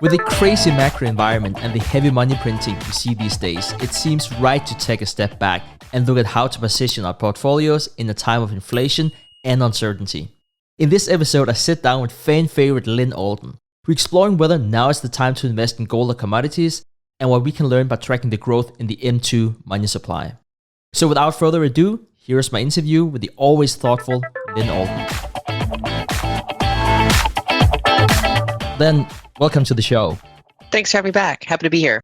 With the crazy macro environment and the heavy money printing we see these days, it seems right to take a step back and look at how to position our portfolios in a time of inflation and uncertainty. In this episode, I sit down with fan favorite Lyn Alden. We're exploring whether now is the time to invest in gold or commodities and what we can learn by tracking the growth in the M2 money supply. So without further ado, here's my interview with the always thoughtful Lyn Alden. Lyn, welcome to the show. Thanks for having me back. Happy to be here.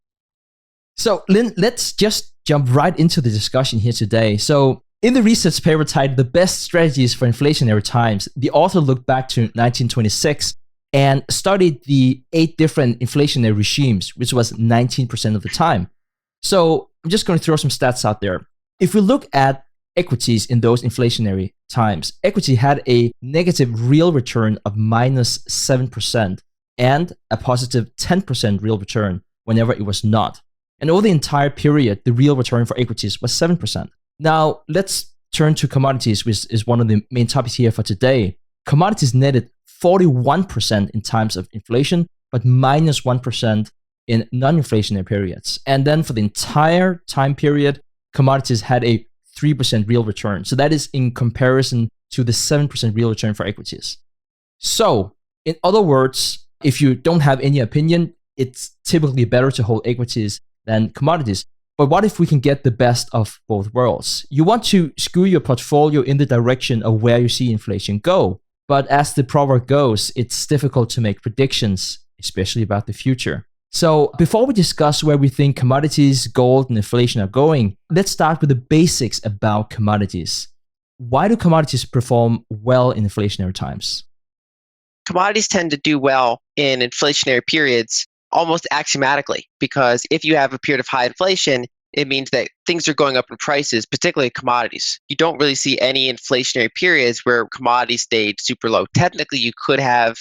So, Lyn, let's just jump right into the discussion here today. So, in the research paper titled The Best Strategies for Inflationary Times, the author looked back to 1926 and studied the 8 different inflationary regimes, which was 19% of the time. So, I'm just going to throw some stats out there. If we look at equities in those inflationary times, equity had a negative real return of minus 7%. And a positive 10% real return whenever it was not. And over the entire period, the real return for equities was 7%. Now, let's turn to commodities, which is one of the main topics here for today. Commodities netted 41% in times of inflation, but minus 1% in non-inflationary periods. And then for the entire time period, commodities had a 3% real return. So that is in comparison to the 7% real return for equities. So, in other words, if you don't have any opinion, it's typically better to hold equities than commodities. But what if we can get the best of both worlds? You want to skew your portfolio in the direction of where you see inflation go. But as the proverb goes, it's difficult to make predictions, especially about the future. So before we discuss where we think commodities, gold, and inflation are going, let's start with the basics about commodities. Why do commodities perform well in inflationary times? Commodities tend to do well in inflationary periods almost axiomatically, because if you have a period of high inflation, it means that things are going up in prices, particularly commodities. You don't really see any inflationary periods where commodities stayed super low. Technically, you could have,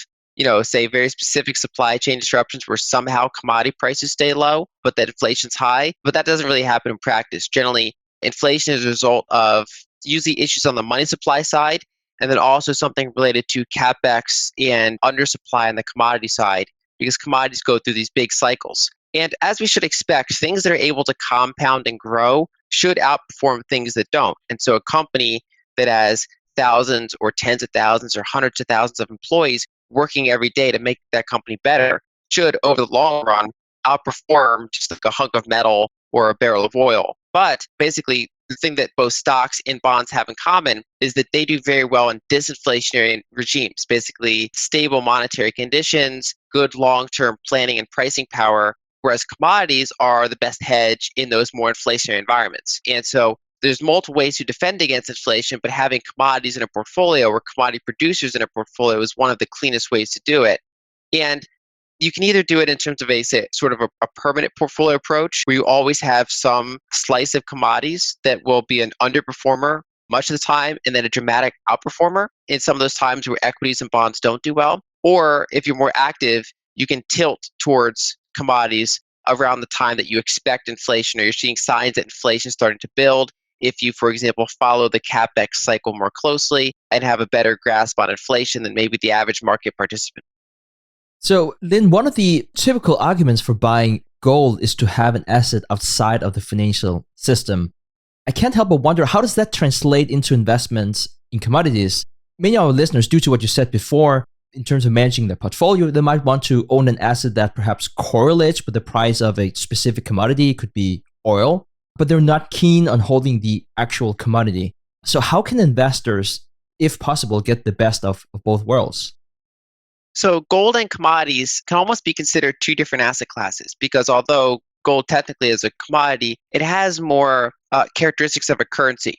say very specific supply chain disruptions where somehow commodity prices stay low, but that inflation's high. But that doesn't really happen in practice. Generally, inflation is a result of usually issues on the money supply side, and then also something related to capex and undersupply on the commodity side, because commodities go through these big cycles. And as we should expect, things that are able to compound and grow should outperform things that don't. And so a company that has thousands or tens of thousands or hundreds of thousands of employees working every day to make that company better should, over the long run, outperform just like a hunk of metal or a barrel of oil. But basically, the thing that both stocks and bonds have in common is that they do very well in disinflationary regimes, basically stable monetary conditions, good long-term planning and pricing power, whereas commodities are the best hedge in those more inflationary environments. And so there's multiple ways to defend against inflation, but having commodities in a portfolio or commodity producers in a portfolio is one of the cleanest ways to do it. And you can either do it in terms of a permanent portfolio approach where you always have some slice of commodities that will be an underperformer much of the time and then a dramatic outperformer in some of those times where equities and bonds don't do well. Or if you're more active, you can tilt towards commodities around the time that you expect inflation or you're seeing signs that inflation is starting to build. If you, for example, follow the capex cycle more closely and have a better grasp on inflation than maybe the average market participant. So, Lyn, one of the typical arguments for buying gold is to have an asset outside of the financial system. I can't help but wonder, how does that translate into investments in commodities? Many of our listeners, due to what you said before, in terms of managing their portfolio, they might want to own an asset that perhaps correlates with the price of a specific commodity. It could be oil, but they're not keen on holding the actual commodity. So how can investors, if possible, get the best of both worlds? So gold and commodities can almost be considered two different asset classes, because although gold technically is a commodity, it has more characteristics of a currency.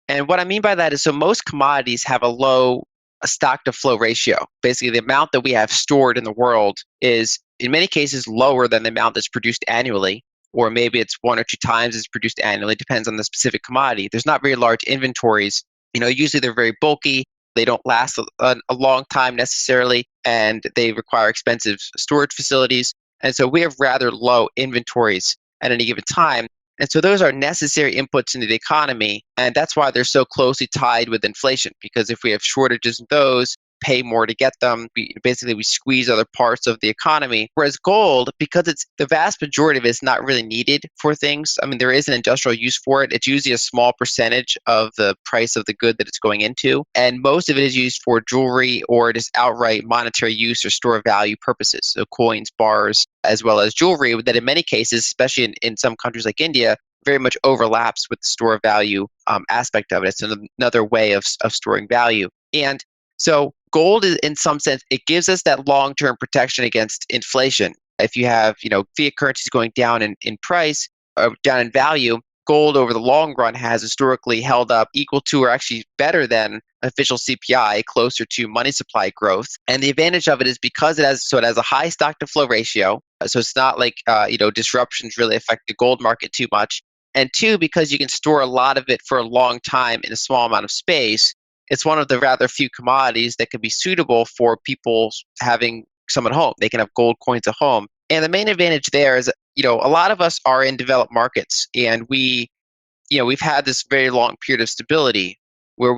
And what I mean by that is, so most commodities have a low stock to flow ratio. Basically, the amount that we have stored in the world is in many cases lower than the amount that's produced annually, or maybe it's 1 or 2 times it's produced annually, depends on the specific commodity. There's not very large inventories. Usually they're very bulky. They don't last a long time necessarily, and they require expensive storage facilities. And so we have rather low inventories at any given time. And so those are necessary inputs into the economy. And that's why they're so closely tied with inflation, because if we have shortages in those, pay more to get them. Basically, we squeeze other parts of the economy. Whereas gold, because it's the vast majority of it is not really needed for things. I mean, there is an industrial use for it. It's usually a small percentage of the price of the good that it's going into. And most of it is used for jewelry or just outright monetary use or store of value purposes. So coins, bars, as well as jewelry that in many cases, especially in some countries like India, very much overlaps with the store of value aspect of it. It's another way of storing value. And so gold is, in some sense, it gives us that long-term protection against inflation. If you have, fiat currencies going down in price or down in value, gold over the long run has historically held up equal to or actually better than official CPI, closer to money supply growth. And the advantage of it is because it has a high stock to flow ratio. So it's not like disruptions really affect the gold market too much. And two, because you can store a lot of it for a long time in a small amount of space, it's one of the rather few commodities that can be suitable for people having some at home. They can have gold coins at home. And the main advantage there is, a lot of us are in developed markets, and we've had this very long period of stability where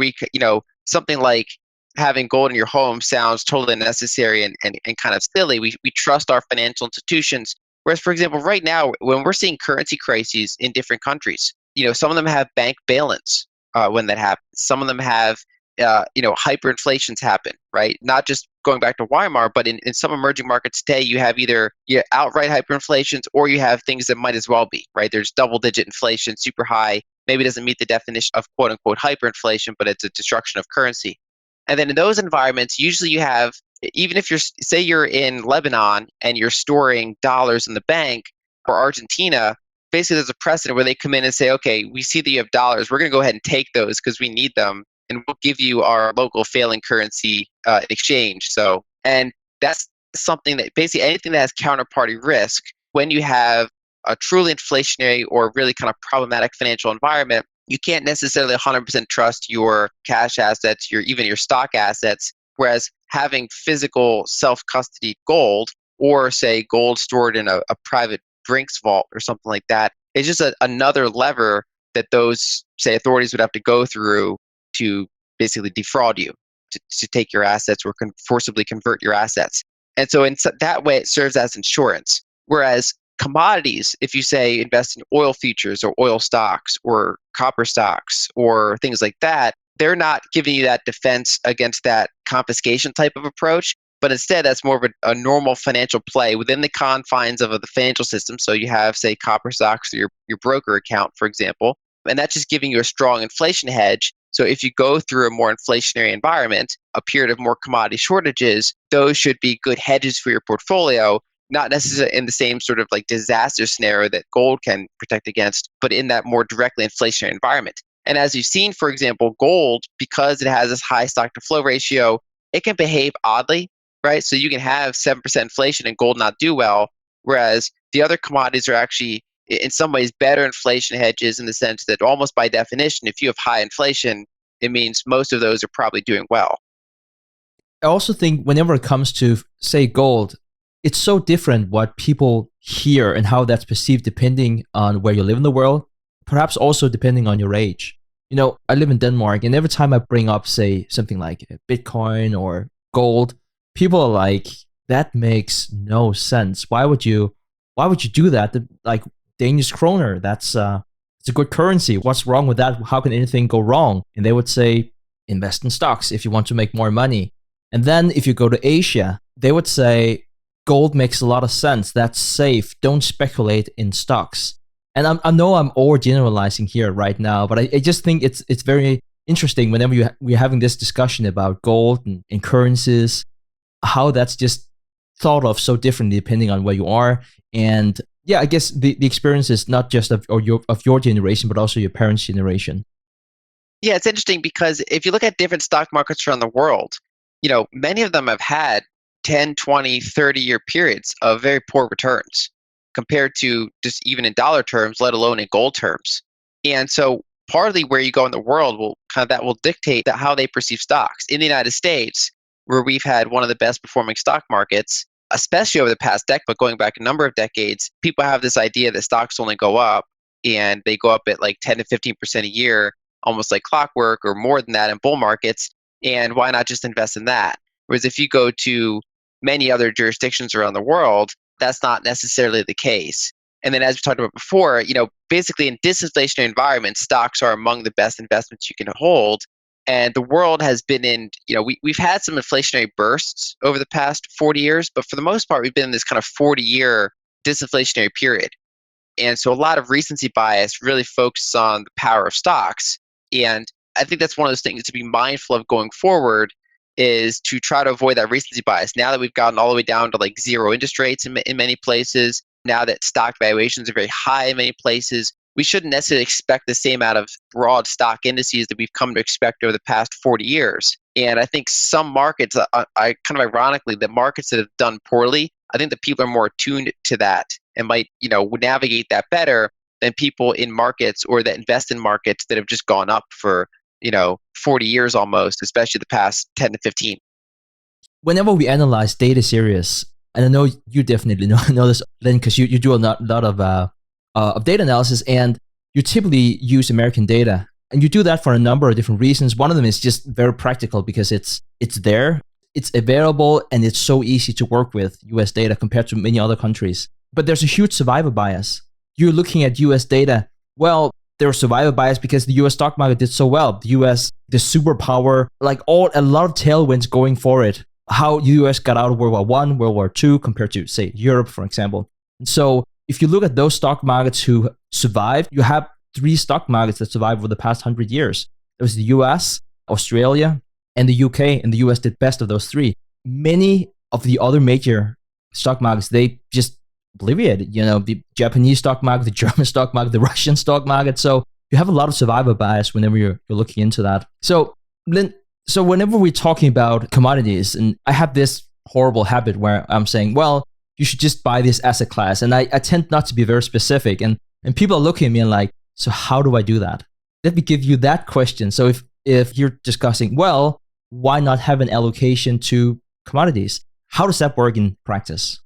something like having gold in your home sounds totally unnecessary and kind of silly. We trust our financial institutions. Whereas, for example, right now, when we're seeing currency crises in different countries, some of them have bank bail-ins when that happens. Some of them have, hyperinflations happen, right? Not just going back to Weimar, but in some emerging markets today, you have either outright hyperinflations or you have things that might as well be, right? There's double-digit inflation, super high, maybe doesn't meet the definition of quote-unquote hyperinflation, but it's a destruction of currency. And then in those environments, usually you have, even if you're in Lebanon and you're storing dollars in the bank, or Argentina, basically there's a precedent where they come in and say, okay, we see that you have dollars, we're going to go ahead and take those because we need them, and we'll give you our local failing currency in exchange. And that's something that basically anything that has counterparty risk, when you have a truly inflationary or really kind of problematic financial environment, you can't necessarily 100% trust your cash assets, even your stock assets. Whereas having physical self-custody gold, or say gold stored in a private Brinks vault or something like that, is just another lever that those, say, authorities would have to go through to basically defraud you, to take your assets or forcibly convert your assets. And so in that way, it serves as insurance. Whereas commodities, if you say invest in oil futures or oil stocks or copper stocks or things like that, they're not giving you that defense against that confiscation type of approach, but instead that's more of a normal financial play within the confines of the financial system. So you have, say, copper stocks or your broker account, for example, and that's just giving you a strong inflation hedge. So if you go through a more inflationary environment, a period of more commodity shortages, those should be good hedges for your portfolio, not necessarily in the same sort of like disaster scenario that gold can protect against, but in that more directly inflationary environment. And as you've seen, for example, gold, because it has this high stock to flow ratio, it can behave oddly, right? So you can have 7% inflation and gold not do well, whereas the other commodities are actually in some ways better inflation hedges, in the sense that almost by definition, if you have high inflation, it means most of those are probably doing well. I also think whenever it comes to, say, gold, it's so different what people hear and how that's perceived depending on where you live in the world, perhaps also depending on your age. I live in Denmark, and every time I bring up, say, something like Bitcoin or gold, people are like, that makes no sense. Why would you do that? Like, Danish kroner, it's a good currency. What's wrong with that? How can anything go wrong? And they would say, invest in stocks if you want to make more money. And then if you go to Asia, they would say, gold makes a lot of sense. That's safe. Don't speculate in stocks. And I know I'm overgeneralizing here right now, but I just think it's very interesting whenever we're having this discussion about gold and currencies, how that's just thought of so differently depending on where you are. And yeah, I guess the experience is not just of your generation, but also your parents' generation. Yeah, it's interesting because if you look at different stock markets around the world, many of them have had 10, 20, 30-year periods of very poor returns compared to just even in dollar terms, let alone in gold terms. And so partly where you go in the world will dictate how they perceive stocks. In the United States, where we've had one of the best performing stock markets, especially over the past decade, but going back a number of decades, people have this idea that stocks only go up, and they go up at like 10 to 15% a year, almost like clockwork or more than that in bull markets. And why not just invest in that? Whereas if you go to many other jurisdictions around the world, that's not necessarily the case. And then as we talked about before, basically in disinflationary environments, stocks are among the best investments you can hold. And the world has been in, we've had some inflationary bursts over the past 40 years, but for the most part, we've been in this kind of 40-year disinflationary period. And so a lot of recency bias really focuses on the power of stocks. And I think that's one of those things to be mindful of going forward, is to try to avoid that recency bias. Now that we've gotten all the way down to like zero interest rates in many places, now that stock valuations are very high in many places, we shouldn't necessarily expect the same out of broad stock indices that we've come to expect over the past 40 years. And I think some markets, I kind of ironically, the markets that have done poorly, I think that people are more attuned to that and might, navigate that better than people in markets or that invest in markets that have just gone up for, 40 years almost, especially the past 10 to 15. Whenever we analyze data series, and I know you definitely know this, Lyn, because you do a lot of data analysis, and you typically use American data. And you do that for a number of different reasons. One of them is just very practical because it's there, it's available, and it's so easy to work with US data compared to many other countries. But there's a huge survivor bias. You're looking at US data. Well, there's survivor bias because the US stock market did so well. The US, the superpower, a lot of tailwinds going for it. How US got out of World War I, World War II compared to, say, Europe, for example. And so if you look at those stock markets who survived, you have 3 stock markets that survived over the past 100 years. There was the US, Australia, and the UK, and the US did best of those 3. Many of the other major stock markets, they just obliterated, the Japanese stock market, the German stock market, the Russian stock market. So you have a lot of survivor bias whenever you're looking into that. So, Lyn, whenever we're talking about commodities, and I have this horrible habit where I'm saying, well, you should just buy this asset class. And I tend not to be very specific. And people are looking at me and like, so how do I do that? Let me give you that question. So if you're discussing, well, why not have an allocation to commodities? How does that work in practice?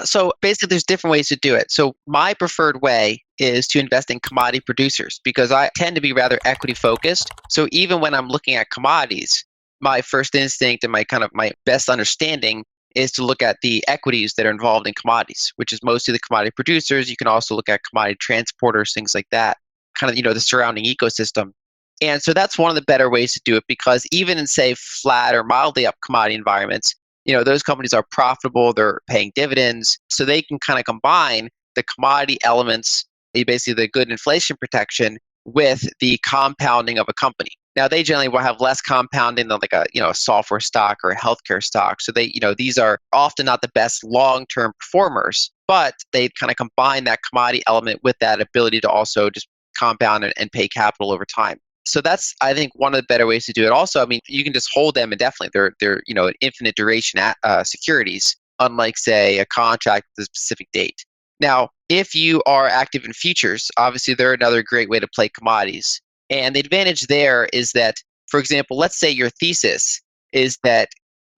So basically, there's different ways to do it. So my preferred way is to invest in commodity producers because I tend to be rather equity focused. So even when I'm looking at commodities, my first instinct and my best understanding is to look at the equities that are involved in commodities, which is mostly the commodity producers. You can also look at commodity transporters, things like that, kind of, the surrounding ecosystem. And so that's one of the better ways to do it because even in, say, flat or mildly up commodity environments, those companies are profitable, they're paying dividends, so they can kind of combine the commodity elements, basically the good inflation protection, with the compounding of a company. Now, they generally will have less compounding than like a software stock or a healthcare stock. So they, these are often not the best long-term performers, but they kind of combine that commodity element with that ability to also just compound and pay capital over time. So that's, I think, one of the better ways to do it. Also, I mean, you can just hold them indefinitely. They're an infinite duration securities, unlike, say, a contract with a specific date. Now, if you are active in futures, obviously they're another great way to play commodities. And the advantage there is that, for example, let's say your thesis is that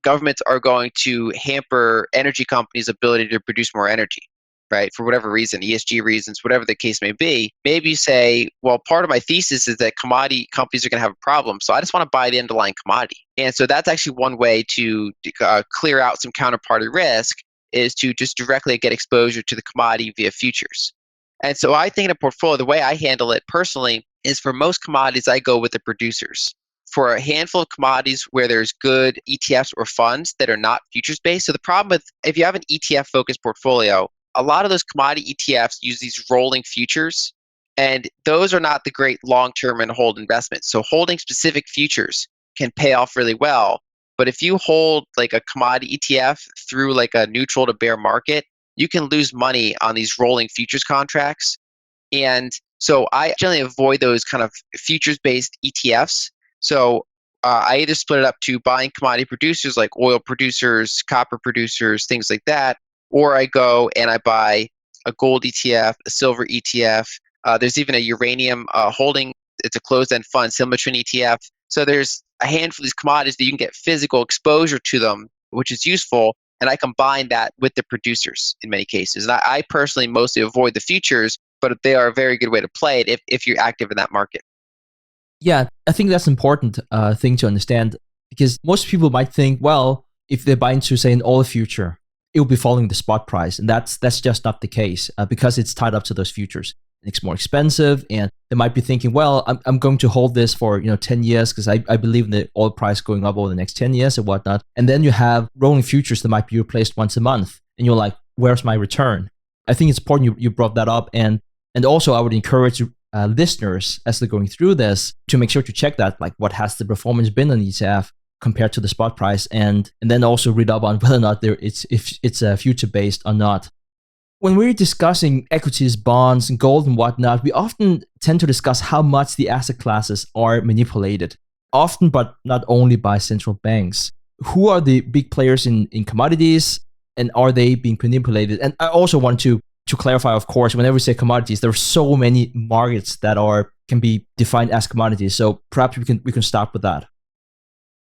governments are going to hamper energy companies' ability to produce more energy, right? For whatever reason, ESG reasons, whatever the case may be. Maybe you say, well, part of my thesis is that commodity companies are going to have a problem, so I just want to buy the underlying commodity. And so that's actually one way to clear out some counterparty risk, is to just directly get exposure to the commodity via futures. And so I think in a portfolio, the way I handle it personally is for most commodities, I go with the producers. For a handful of commodities where there's good ETFs or funds that are not futures-based. So the problem with, if you have an ETF-focused portfolio, a lot of those commodity ETFs use these rolling futures, and those are not the great long-term and hold investments. So holding specific futures can pay off really well. But if you hold like a commodity ETF through like a neutral to bear market, you can lose money on these rolling futures contracts. And so I generally avoid those kind of futures-based ETFs. So I either split it up to buying commodity producers like oil producers, copper producers, things like that, or I go and I buy a gold ETF, a silver ETF. There's even a uranium holding. It's a closed-end fund, similar to an ETF. So there's a handful of these commodities that you can get physical exposure to them, which is useful. And I combine that with the producers in many cases. And I personally mostly avoid the futures, but they are a very good way to play it if you're active in that market. Yeah, I think that's an important thing to understand. Because most people might think, well, if they buy into, say, an oil future, it will be following the spot price. And that's just not the case because it's tied up to those futures. It's more expensive, and they might be thinking, well, I'm going to hold this for 10 years because I believe in the oil price going up over the next 10 years and whatnot. And then you have rolling futures that might be replaced once a month, and you're like, where's my return? I think it's important you brought that up, and also I would encourage listeners as they're going through this to make sure to check that, like what has the performance been on ETF compared to the spot price, and then also read up on whether or not it's future based or not. When we're discussing equities, bonds, and gold and whatnot, we often tend to discuss how much the asset classes are manipulated, often but not only by central banks. Who are the big players in commodities, and are they being manipulated? And I also want to clarify, of course, whenever we say commodities, there are so many markets that can be defined as commodities. So perhaps we can start with that.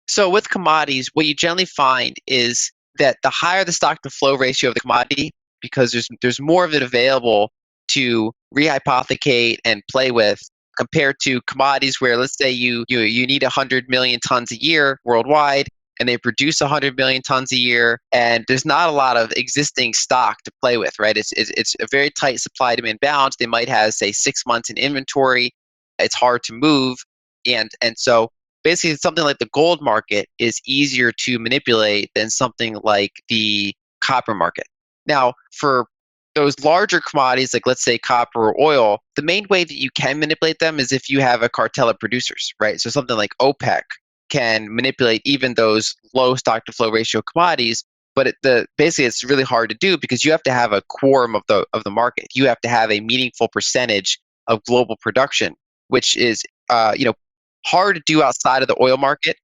So with commodities, what you generally find is that the higher the stock to flow ratio of the commodity, because there's more of it available to rehypothecate and play with compared to commodities where, let's say you need 100 million tons a year worldwide, and they produce 100 million tons a year, and there's not a lot of existing stock to play with, right? It's a very tight supply-demand balance. They might have, say, 6 months in inventory. It's hard to move, and so basically something like the gold market is easier to manipulate than something like the copper market. Now, for those larger commodities, like let's say copper or oil, the main way that you can manipulate them is if you have a cartel of producers, right? So something like OPEC can manipulate even those low stock to flow ratio commodities, but basically it's really hard to do because you have to have a quorum of the market. You have to have a meaningful percentage of global production, which is hard to do outside of the oil market.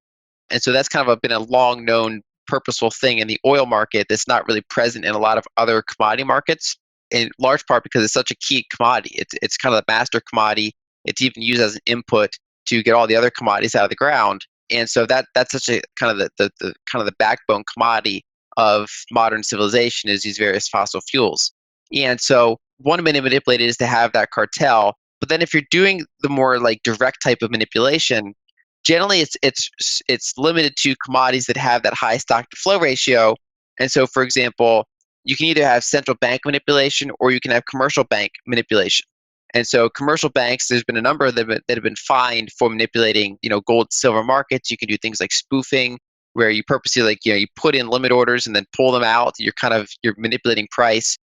And so that's kind of been a long known purposeful thing in the oil market that's not really present in a lot of other commodity markets, in large part because it's such a key commodity. It's kind of the master commodity. It's even used as an input to get all the other commodities out of the ground. And so that's such a kind of the backbone commodity of modern civilization is these various fossil fuels. And so one way to manipulate it is to have that cartel. But then if you're doing the more like direct type of manipulation, generally it's limited to commodities that have that high stock to flow ratio. And so, for example, you can either have central bank manipulation or you can have commercial bank manipulation. And so commercial banks, there's been a number of them that have been fined for manipulating, gold, silver markets. You can do things like spoofing, where you purposely you put in limit orders and then pull them out. You're manipulating price.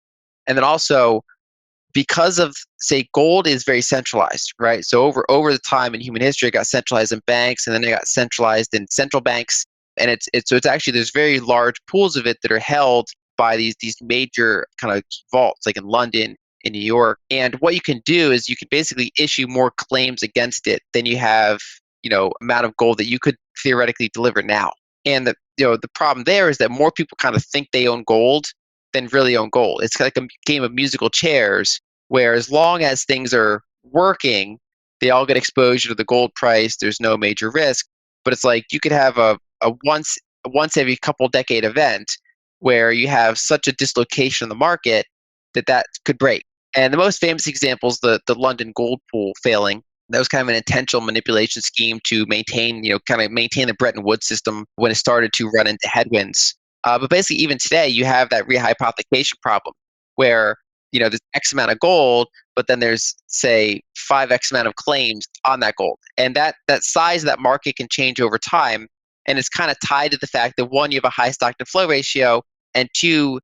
And then also, because of, say, gold is very centralized, right? So over the time in human history, it got centralized in banks, and then it got centralized in central banks. And it's actually, there's very large pools of it that are held by these major kind of vaults, like in London, in New York. And what you can do is you can basically issue more claims against it than you have, amount of gold that you could theoretically deliver now. And the problem there is that more people kind of think they own gold than really own gold. It's like a game of musical chairs, where as long as things are working, they all get exposure to the gold price. There's no major risk. But it's like you could have a once every couple decade event where you have such a dislocation in the market that could break. And the most famous example is the London gold pool failing. That was kind of an intentional manipulation scheme to maintain the Bretton Woods system when it started to run into headwinds. But basically, even today, you have that rehypothecation problem where, there's X amount of gold, but then there's, say, 5X amount of claims on that gold. And that size of that market can change over time. And it's kind of tied to the fact that, one, you have a high stock to flow ratio, and two,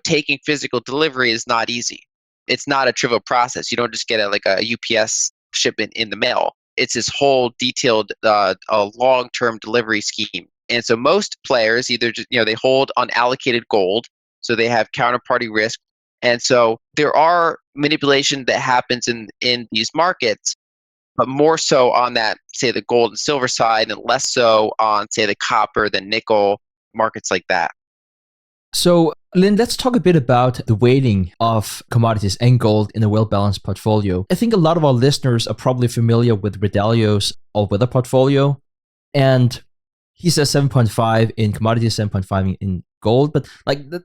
taking physical delivery is not easy. It's not a trivial process. You don't just get a UPS shipment in the mail. It's this whole detailed a long-term delivery scheme. And so most players either just, they hold unallocated gold, so they have counterparty risk. And so there are manipulation that happens in these markets, but more so on that, say, the gold and silver side, and less so on, say, the copper, the nickel, markets like that. So, Lyn, let's talk a bit about the weighting of commodities and gold in a well-balanced portfolio. I think a lot of our listeners are probably familiar with Redalio's all-weather portfolio, and he says 7.5 in commodities, 7.5 in gold, but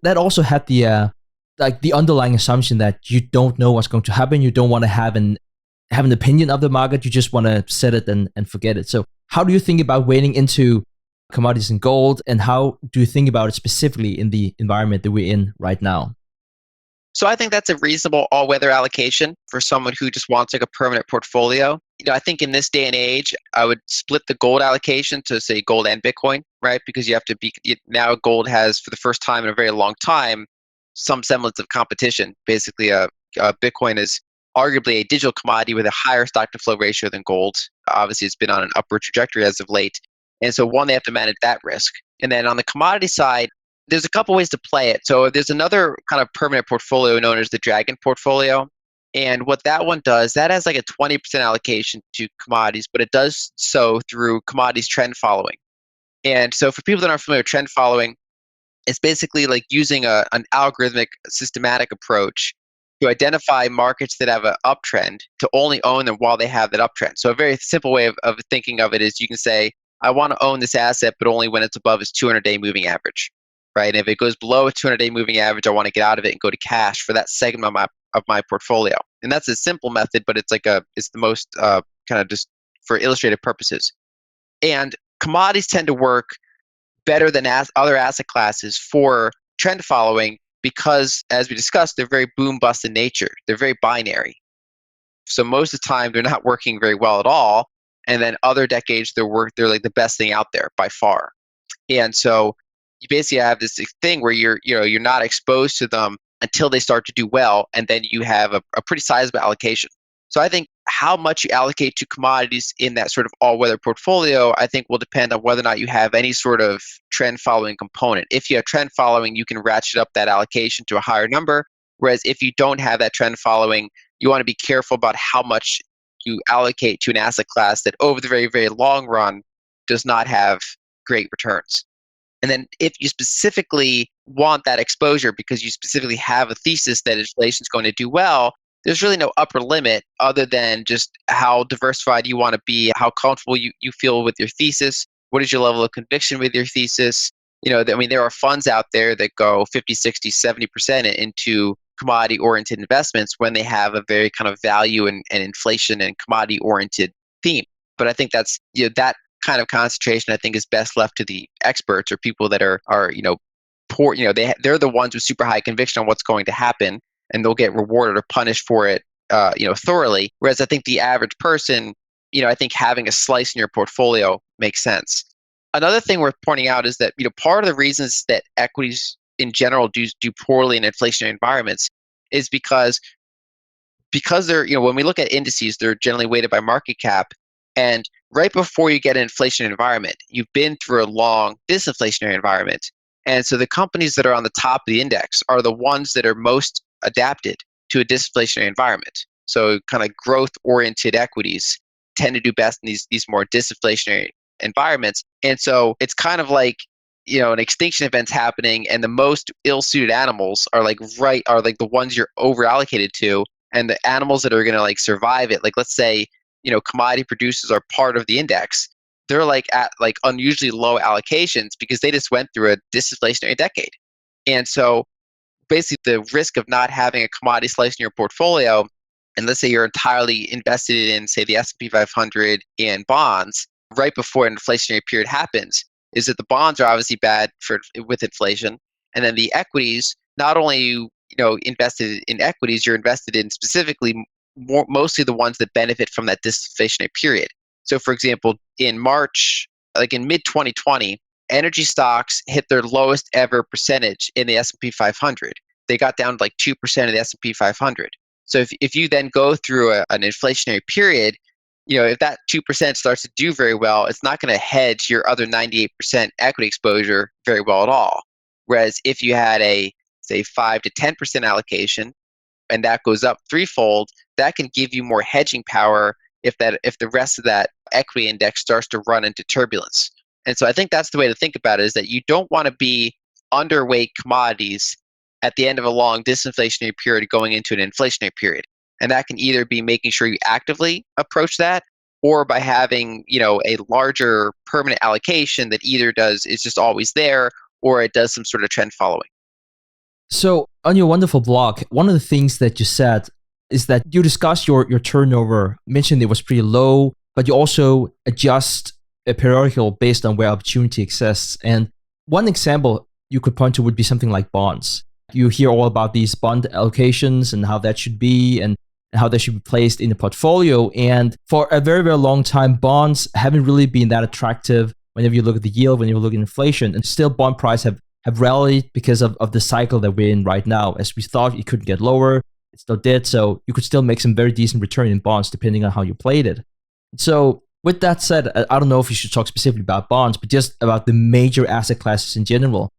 that also had the underlying assumption that you don't know what's going to happen. You don't want to have an opinion of the market. You just want to set it and forget it. So how do you think about weighting into commodities and gold, and how do you think about it specifically in the environment that we're in right now? So I think that's a reasonable all-weather allocation for someone who just wants like a permanent portfolio. I think in this day and age, I would split the gold allocation to say gold and Bitcoin, right? Because you have to be now gold has for the first time in a very long time some semblance of competition. Basically, Bitcoin is arguably a digital commodity with a higher stock-to-flow ratio than gold. Obviously, it's been on an upward trajectory as of late, and so one, they have to manage that risk. And then on the commodity side, there's a couple ways to play it. So there's another kind of permanent portfolio known as the Dragon portfolio. And what that one does, that has like a 20% allocation to commodities, but it does so through commodities trend following. And so for people that aren't familiar with trend following, it's basically like using an algorithmic systematic approach to identify markets that have an uptrend to only own them while they have that uptrend. So a very simple way of thinking of it is you can say, I want to own this asset, but only when it's above its 200-day moving average. Right? And if it goes below a 200-day moving average, I want to get out of it and go to cash for that segment of my portfolio. And that's a simple method, but it's the most kind of just for illustrative purposes. And commodities tend to work better than other asset classes for trend following because, as we discussed, they're very boom bust in nature. They're very binary. So most of the time, they're not working very well at all. And then other decades, they're like the best thing out there by far. And so you basically have this thing where you're not exposed to them until they start to do well, and then you have a pretty sizable allocation. So I think how much you allocate to commodities in that sort of all-weather portfolio, I think will depend on whether or not you have any sort of trend-following component. If you have trend following, you can ratchet up that allocation to a higher number, whereas if you don't have that trend following, you want to be careful about how much you allocate to an asset class that over the very, very long run does not have great returns. And then if you specifically want that exposure because you specifically have a thesis that inflation is going to do well, there's really no upper limit other than just how diversified you want to be, how comfortable you feel with your thesis, what is your level of conviction with your thesis. There are funds out there that go 50, 60, 70% into commodity-oriented investments when they have a very kind of value and inflation and commodity-oriented theme. But I think that's, that kind of concentration I think is best left to the experts or people that are poor. They're the ones with super high conviction on what's going to happen, and they'll get rewarded or punished for it thoroughly. Whereas I think the average person, I think having a slice in your portfolio makes sense. Another thing worth pointing out is that part of the reasons that equities in general do poorly in inflationary environments is because they're, when we look at indices, they're generally weighted by market cap. And right before you get an inflationary environment, you've been through a long disinflationary environment. And so the companies that are on the top of the index are the ones that are most adapted to a disinflationary environment. So kind of growth-oriented equities tend to do best in these more disinflationary environments. And so it's kind of like, an extinction event's happening, and the most ill-suited animals are like the ones you're over-allocated to, and the animals that are going to like survive it, like let's say, commodity producers are part of the index, they're like at like unusually low allocations because they just went through a disinflationary decade. And so basically the risk of not having a commodity slice in your portfolio, and let's say you're entirely invested in, say, the S&P 500 and bonds right before an inflationary period happens, is that the bonds are obviously bad with inflation. And then the equities, not only invested in equities, you're invested in specifically mostly the ones that benefit from that disinflationary period. So for example, in March, like in mid-2020, energy stocks hit their lowest ever percentage in the S&P 500. They got down to like 2% of the S&P 500. So if you then go through an inflationary period, if that 2% starts to do very well, it's not going to hedge your other 98% equity exposure very well at all. Whereas if you had a, say, 5 to 10% allocation, and that goes up threefold, that can give you more hedging power if the rest of that equity index starts to run into turbulence. And so I think that's the way to think about it, is that you don't want to be underweight commodities at the end of a long disinflationary period going into an inflationary period. And that can either be making sure you actively approach that, or by having, a larger permanent allocation that either is just always there, or it does some sort of trend following. So on your wonderful blog, one of the things that you said is that you discussed your turnover, mentioned it was pretty low, but you also adjust periodical based on where opportunity exists. And one example you could point to would be something like bonds. You hear all about these bond allocations and how that should be and how they should be placed in the portfolio. And for a very, very long time, bonds haven't really been that attractive whenever you look at the yield, when you look at inflation. And still bond price have rallied because of the cycle that we're in right now. As we thought it couldn't get lower, it still did. So you could still make some very decent return in bonds depending on how you played it. So with that said, I don't know if you should talk specifically about bonds, but just about the major asset classes in general.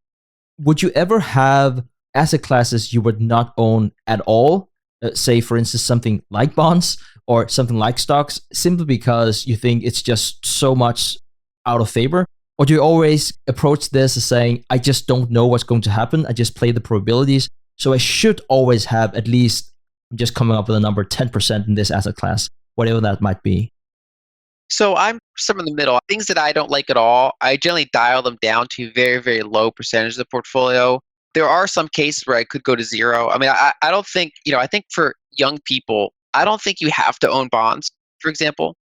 Would you ever have asset classes you would not own at all? Say, for instance, something like bonds or something like stocks, simply because you think it's just so much out of favor? Or do you always approach this as saying, I just don't know what's going to happen. I just play the probabilities. So I should always have at least, I'm just coming up with a number, 10% in this asset class, whatever that might be. So I'm somewhere in the middle. Things that I don't like at all, I generally dial them down to very, very low percentage of the portfolio. There are some cases where I could go to zero. I mean, I don't think, I think for young people, I don't think you have to own bonds, for example.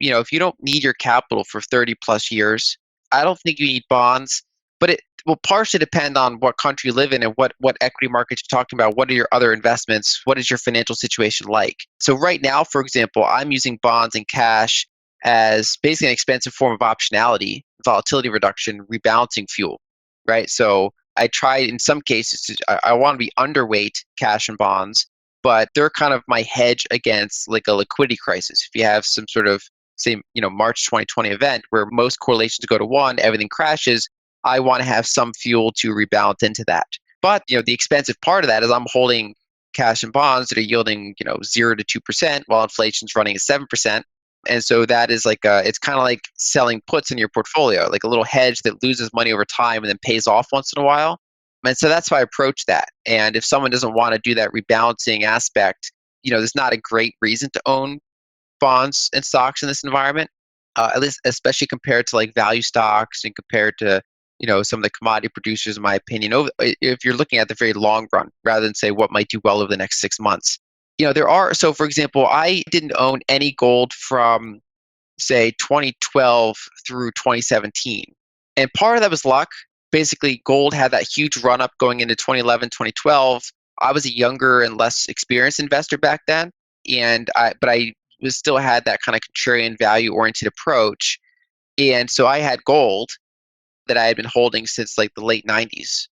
If you don't need your capital for 30 plus years, I don't think you need bonds. But it will partially depend on what country you live in and what equity markets you're talking about. What are your other investments? What is your financial situation like? So right now, for example, I'm using bonds and cash as basically an expensive form of optionality, volatility reduction, rebalancing fuel, right? So I tried in some cases, I want to be underweight cash and bonds, but they're kind of my hedge against like a liquidity crisis. If you have some sort of, say, March 2020 event where most correlations go to 1, everything crashes, I want to have some fuel to rebalance into that. But, the expensive part of that is I'm holding cash and bonds that are yielding, 0 to 2% while inflation's running at 7%. And so that is it's kind of like selling puts in your portfolio, like a little hedge that loses money over time and then pays off once in a while. And so that's how I approach that. And if someone doesn't want to do that rebalancing aspect, there's not a great reason to own bonds and stocks in this environment, at least especially compared to like value stocks and compared to, some of the commodity producers, in my opinion, if you're looking at the very long run, rather than say what might do well over the next 6 months. So for example, I didn't own any gold from, say, 2012 through 2017. And part of that was luck. Basically, gold had that huge run up going into 2011, 2012. I was a younger and less experienced investor back then. But I still had that kind of contrarian value oriented approach. And so I had gold that I had been holding since like the late 90s.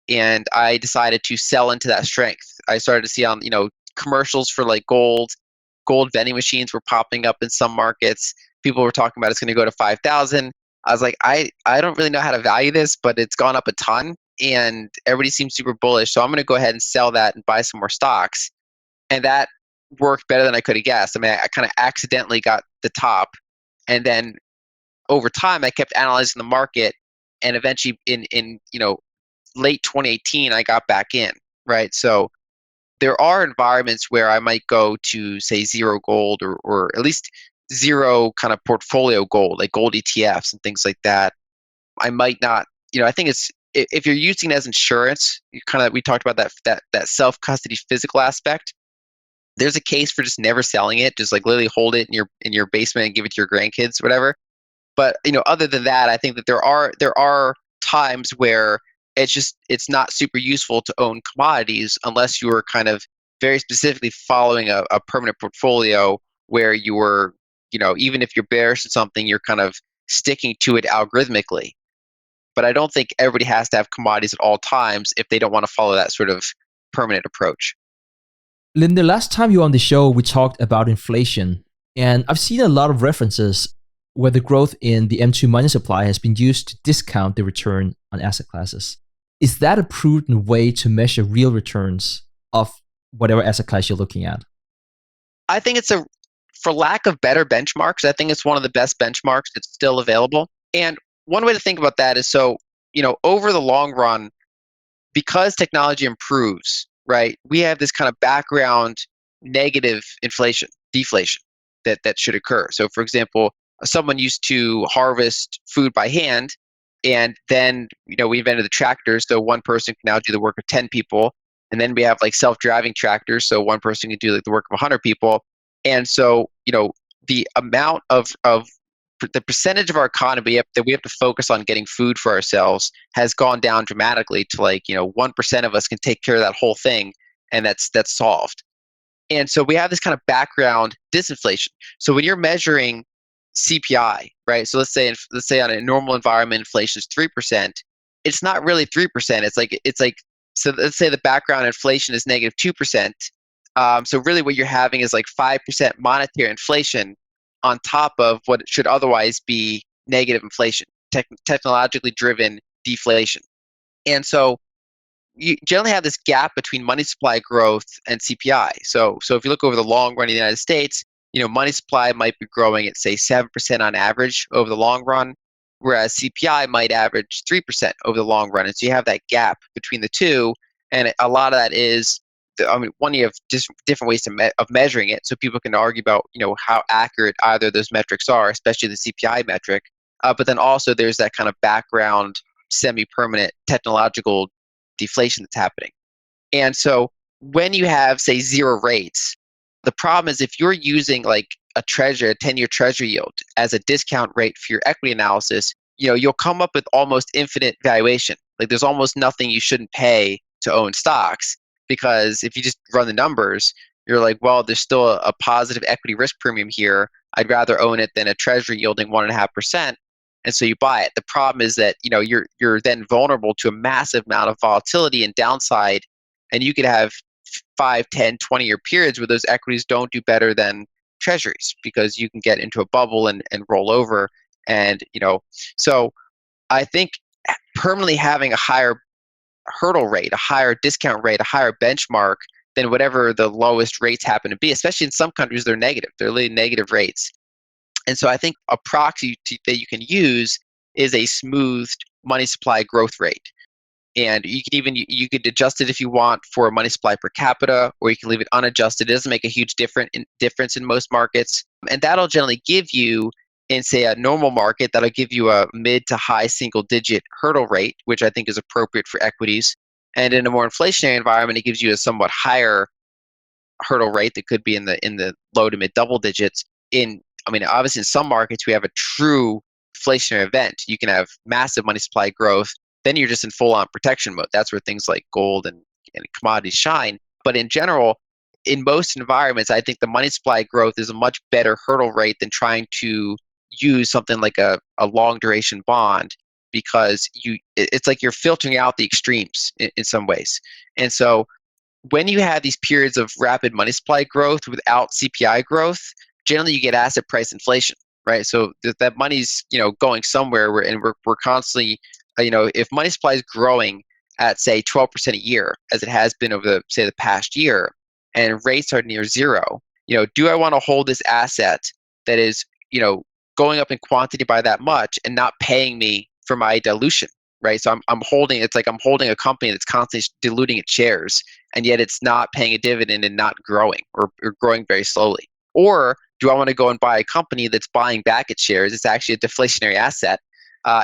And I decided to sell into that strength. I started to see on, commercials for like gold vending machines were popping up in some markets. People were talking about it's going to go to 5,000. I was like, I don't really know how to value this, but it's gone up a ton and everybody seems super bullish. So I'm going to go ahead and sell that and buy some more stocks. And that worked better than I could have guessed. I mean, I kind of accidentally got the top. And then over time, I kept analyzing the market. And eventually in late 2018, I got back in, right? So there are environments where I might go to, say, zero gold or at least zero kind of portfolio gold, like gold ETFs and things like that. I might not, I think it's, if you're using it as insurance, we talked about that self-custody physical aspect. There's a case for just never selling it, just like literally hold it in your basement and give it to your grandkids, whatever. But, other than that, I think that there are times where it's not super useful to own commodities unless you are kind of very specifically following a permanent portfolio where you were, even if you're bearish to something, you're kind of sticking to it algorithmically. But I don't think everybody has to have commodities at all times if they don't want to follow that sort of permanent approach. Lyn, the last time you were on the show, we talked about inflation. And I've seen a lot of references where the growth in the M2 money supply has been used to discount the return on asset classes. Is that a prudent way to measure real returns of whatever asset class you're looking at? I think for lack of better benchmarks, I think it's one of the best benchmarks that's still available. And one way to think about that is over the long run, because technology improves, right, we have this kind of background negative deflation that should occur. So for example, someone used to harvest food by hand, and then we invented the tractors, so one person can now do the work of 10 people. And then we have like self-driving tractors, so one person can do like the work of 100 people. And so the amount of the percentage of our economy that we have to focus on getting food for ourselves has gone down dramatically to 1% of us can take care of that whole thing, and that's solved. And so we have this kind of background disinflation. So when you're measuring CPI, right? So let's say on a normal environment, inflation is 3%. It's not really 3%. So let's say the background inflation is negative 2%. So really what you're having is 5% monetary inflation on top of what should otherwise be negative inflation, technologically driven deflation. And so you generally have this gap between money supply growth and CPI. So if you look over the long run in the United States, money supply might be growing at say 7% on average over the long run, whereas CPI might average 3% over the long run. And so you have that gap between the two, and a lot of that is, one, you have just different ways of measuring it. So people can argue about how accurate either of those metrics are, especially the CPI metric. But then also there's that kind of background semi-permanent technological deflation that's happening. And so when you have, say, zero rates, the problem is if you're using a 10-year treasury yield as a discount rate for your equity analysis, you'll come up with almost infinite valuation. There's almost nothing you shouldn't pay to own stocks, because if you just run the numbers, you're like, well, there's still a positive equity risk premium here. I'd rather own it than a treasury yielding 1.5%. And so you buy it. The problem is that you're then vulnerable to a massive amount of volatility and downside, and you could have 5, 10, 20-year periods where those equities don't do better than treasuries because you can get into a bubble and roll over. And so I think permanently having a higher hurdle rate, a higher discount rate, a higher benchmark than whatever the lowest rates happen to be, especially in some countries they're negative. They're really negative rates. And so I think a proxy that you can use is a smoothed money supply growth rate. And you could adjust it if you want for money supply per capita, or you can leave it unadjusted. It doesn't make a huge difference in most markets. And that'll generally give you, in say a normal market, that'll give you a mid to high single digit hurdle rate, which I think is appropriate for equities. And in a more inflationary environment, it gives you a somewhat higher hurdle rate that could be in the low to mid double digits. Obviously in some markets we have a true inflationary event. You can have massive money supply growth, then you're just in full-on protection mode. That's where things like gold and commodities shine. But in general, in most environments, I think the money supply growth is a much better hurdle rate than trying to use something like a long duration bond, because it's like you're filtering out the extremes in some ways. And so when you have these periods of rapid money supply growth without CPI growth, generally you get asset price inflation, right? So that money's going somewhere, and we're constantly if money supply is growing at say 12% a year, as it has been over the past year, and rates are near zero, do I want to hold this asset that is going up in quantity by that much and not paying me for my dilution, right? So I'm holding a company that's constantly diluting its shares, and yet it's not paying a dividend and not growing, or growing very slowly. Or do I want to go and buy a company that's buying back its shares? It's actually a deflationary asset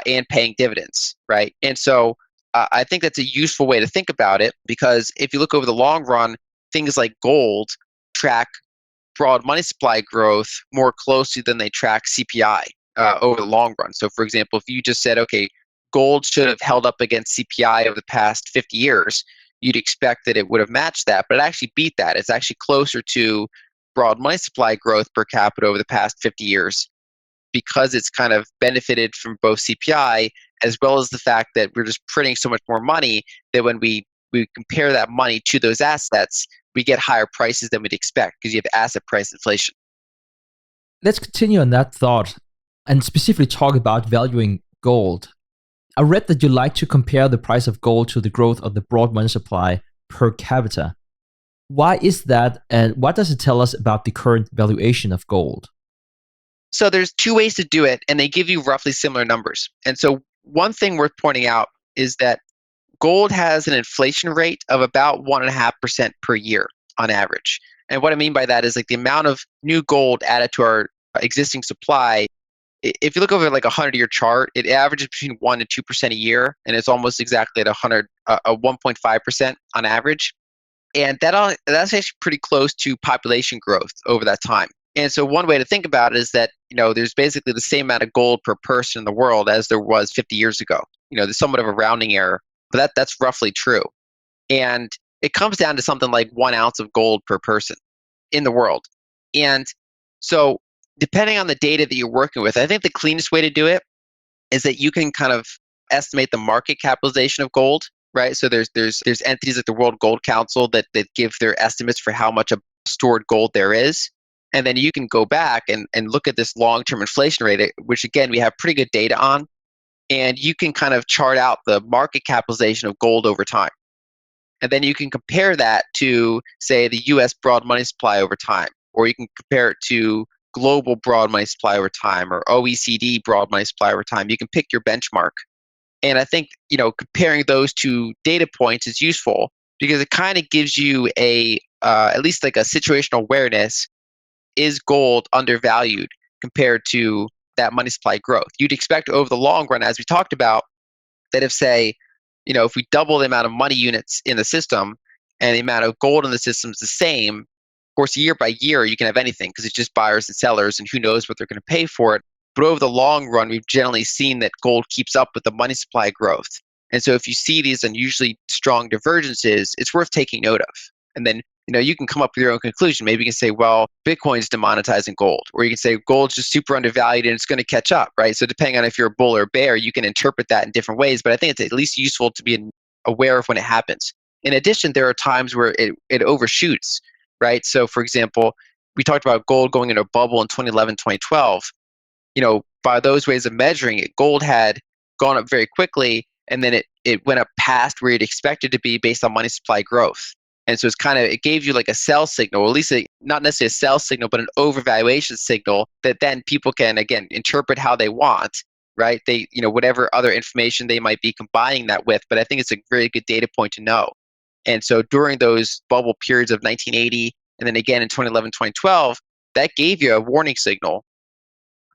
and paying dividends, right? And so I think that's a useful way to think about it, because if you look over the long run, things like gold track broad money supply growth more closely than they track CPI over the long run. So for example, if you just said, okay, gold should have held up against CPI over the past 50 years, you'd expect that it would have matched that, but it actually beat that. It's actually closer to broad money supply growth per capita over the past 50 years, because it's kind of benefited from both CPI as well as the fact that we're just printing so much more money that when we compare that money to those assets, we get higher prices than we'd expect, because you have asset price inflation. Let's continue on that thought and specifically talk about valuing gold. I read that you like to compare the price of gold to the growth of the broad money supply per capita. Why is that, and what does it tell us about the current valuation of gold? So there's two ways to do it, and they give you roughly similar numbers. And so one thing worth pointing out is that gold has an inflation rate of about 1.5% per year on average. And what I mean by that is the amount of new gold added to our existing supply. If you look over a 100-year chart, it averages between 1% and 2% a year, and it's almost exactly at 1.5% on average. And that's actually pretty close to population growth over that time. And so one way to think about it is that, there's basically the same amount of gold per person in the world as there was 50 years ago. There's somewhat of a rounding error, but that's roughly true. And it comes down to something like 1 ounce of gold per person in the world. And so depending on the data that you're working with, I think the cleanest way to do it is that you can kind of estimate the market capitalization of gold, right? So there's entities like the World Gold Council that give their estimates for how much of stored gold there is. And then you can go back and look at this long-term inflation rate, which again, we have pretty good data on. And you can kind of chart out the market capitalization of gold over time. And then you can compare that to, say, the US broad money supply over time, or you can compare it to global broad money supply over time, or OECD broad money supply over time. You can pick your benchmark. And I think, comparing those two data points is useful because it kind of gives you at least like a situational awareness. Is gold undervalued compared to that money supply growth? You'd expect over the long run, as we talked about, that if we double the amount of money units in the system and the amount of gold in the system is the same, of course, year by year, you can have anything because it's just buyers and sellers and who knows what they're going to pay for it. But over the long run, we've generally seen that gold keeps up with the money supply growth. And so if you see these unusually strong divergences, it's worth taking note of. And then, you can come up with your own conclusion. Maybe you can say, well, Bitcoin's demonetizing gold. Or you can say gold's just super undervalued and it's going to catch up, right? So depending on if you're a bull or a bear, you can interpret that in different ways. But I think it's at least useful to be aware of when it happens. In addition, there are times where it overshoots, right? So for example, we talked about gold going into a bubble in 2011, 2012. By those ways of measuring it, gold had gone up very quickly and then it went up past where you'd expect it to be based on money supply growth. And so it gave you like a sell signal, or at least not necessarily a sell signal, but an overvaluation signal that then people can, again, interpret how they want, right? Whatever other information they might be combining that with. But I think it's a very good data point to know. And so during those bubble periods of 1980, and then again in 2011, 2012, that gave you a warning signal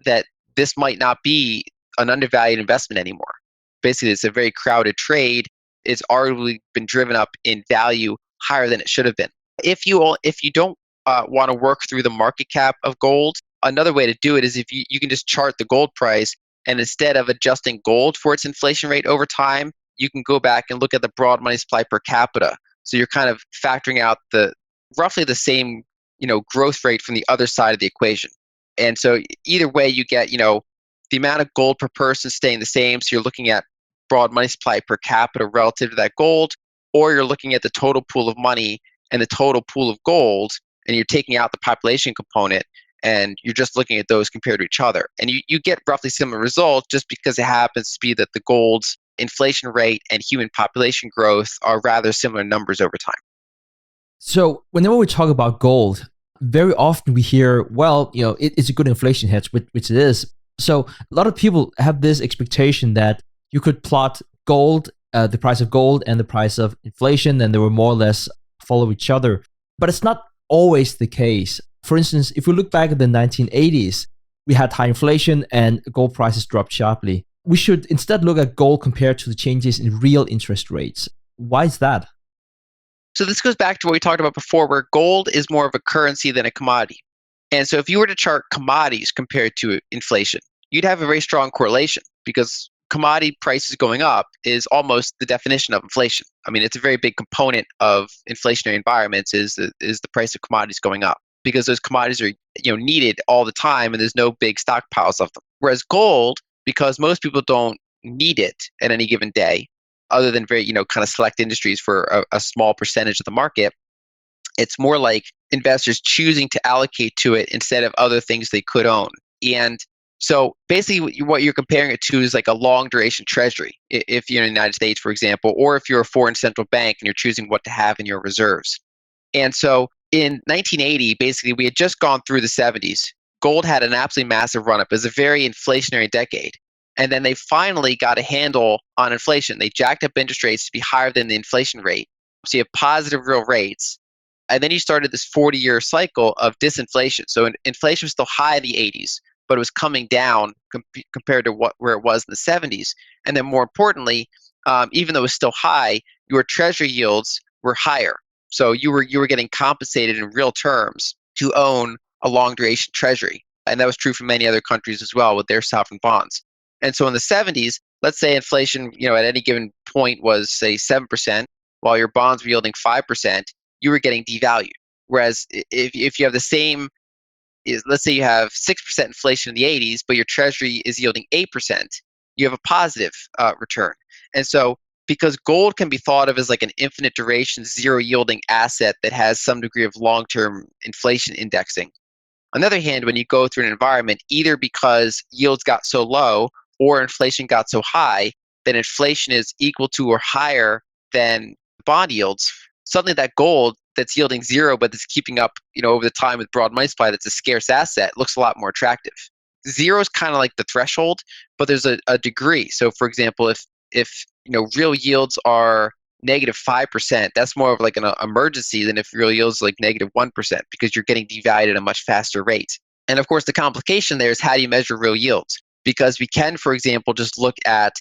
that this might not be an undervalued investment anymore. Basically, it's a very crowded trade. It's arguably been driven up in value higher than it should have been. If you don't want to work through the market cap of gold, another way to do it is if you can just chart the gold price, and instead of adjusting gold for its inflation rate over time, you can go back and look at the broad money supply per capita. So you're kind of factoring out the roughly the same growth rate from the other side of the equation. And so either way, you get the amount of gold per person staying the same. So you're looking at broad money supply per capita relative to that gold, or you're looking at the total pool of money and the total pool of gold, and you're taking out the population component, and you're just looking at those compared to each other. And you get roughly similar results just because it happens to be that the gold's inflation rate and human population growth are rather similar numbers over time. So whenever we talk about gold, very often we hear, well, it's a good inflation hedge, which it is. So a lot of people have this expectation that you could plot gold, the price of gold and the price of inflation, and they will more or less follow each other. But it's not always the case. For instance, if we look back at the 1980s, we had high inflation and gold prices dropped sharply. We should instead look at gold compared to the changes in real interest rates. Why is that? So this goes back to what we talked about before, where gold is more of a currency than a commodity. And so if you were to chart commodities compared to inflation, you'd have a very strong correlation because commodity prices going up is almost the definition of inflation. I mean, it's a very big component of inflationary environments is the price of commodities going up because those commodities are needed all the time and there's no big stockpiles of them. Whereas gold, because most people don't need it at any given day, other than very kind of select industries for a small percentage of the market, it's more like investors choosing to allocate to it instead of other things they could own. And so basically what you're comparing it to is like a long duration treasury, if you're in the United States, for example, or if you're a foreign central bank and you're choosing what to have in your reserves. And so in 1980, basically we had just gone through the 70s. Gold had an absolutely massive run-up. It was a very inflationary decade. And then they finally got a handle on inflation. They jacked up interest rates to be higher than the inflation rate. So you have positive real rates. And then you started this 40-year cycle of disinflation. So inflation was still high in the 80s, but it was coming down compared to where it was in the 70s. And then more importantly, even though it was still high, your treasury yields were higher. So you were getting compensated in real terms to own a long duration treasury. And that was true for many other countries as well with their sovereign bonds. And so in the 70s, let's say inflation, at any given point was say 7%, while your bonds were yielding 5%, you were getting devalued. Whereas if you have the same, let's say you have 6% inflation in the 80s, but your treasury is yielding 8%, you have a positive return. And so because gold can be thought of as like an infinite duration, zero yielding asset that has some degree of long-term inflation indexing. On the other hand, when you go through an environment, either because yields got so low or inflation got so high that inflation is equal to or higher than bond yields, suddenly that gold that's yielding zero but that's keeping up over the time with broad money supply, that's a scarce asset, looks a lot more attractive. Zero is kind of like the threshold, but there's a degree. So for example, if real yields are negative 5%, that's more of like an emergency than if real yields like negative 1%, because you're getting devalued at a much faster rate. And of course, the complication there is how do you measure real yields? Because we can, for example, just look at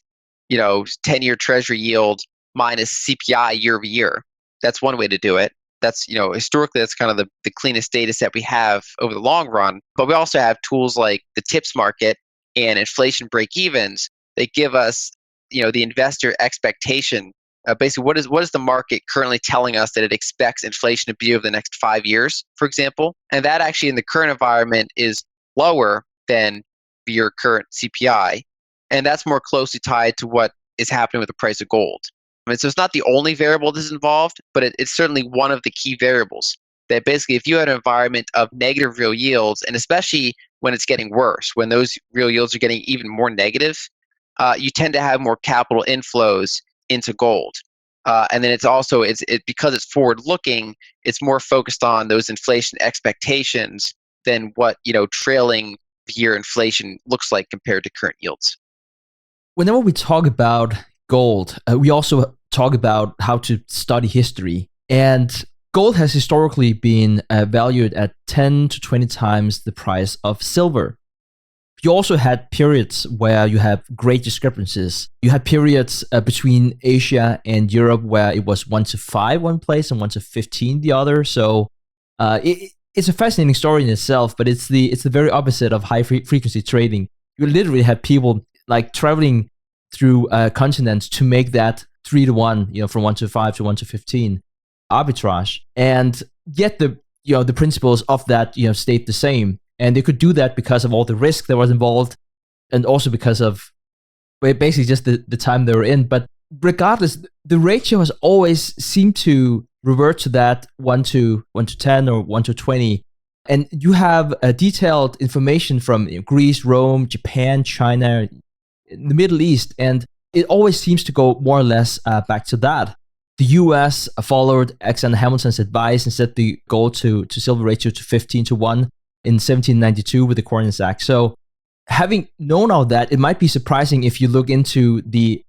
10-year treasury yield minus CPI year over year. That's one way to do it. That's, historically, that's kind of the cleanest data set we have over the long run. But we also have tools like the TIPS market and inflation break-evens that give us, the investor expectation. Basically, what is the market currently telling us that it expects inflation to be over the next 5 years, for example? And that actually in the current environment is lower than your current CPI. And that's more closely tied to what is happening with the price of gold. So it's not the only variable that's involved, but it's certainly one of the key variables. That basically, if you had an environment of negative real yields, and especially when it's getting worse, when those real yields are getting even more negative, you tend to have more capital inflows into gold. And then it's also, because it's forward-looking, it's more focused on those inflation expectations than what trailing year inflation looks like compared to current yields. Whenever we talk about gold, we also talk about how to study history. And gold has historically been valued at 10 to 20 times the price of silver. You also had periods where you have great discrepancies. You had periods between Asia and Europe where it was 1 to 5 one place and 1 to 15 the other. So it's a fascinating story in itself, but it's the very opposite of high frequency trading. You literally have people like traveling through continents to make that 3 to 1, from 1 to 5 to 1 to 15 arbitrage, and yet the principles of that stayed the same. And they could do that because of all the risk that was involved, and also because of basically just the time they were in. But regardless, the ratio has always seemed to revert to that 1 to 10 or 1 to 20. And you have detailed information from Greece, Rome, Japan, China, the Middle East, and it always seems to go more or less back to that. The US followed Alexander Hamilton's advice and set the gold to silver ratio to 15 to 1 in 1792 with the Commodities Act. So having known all that, it might be surprising if you look into the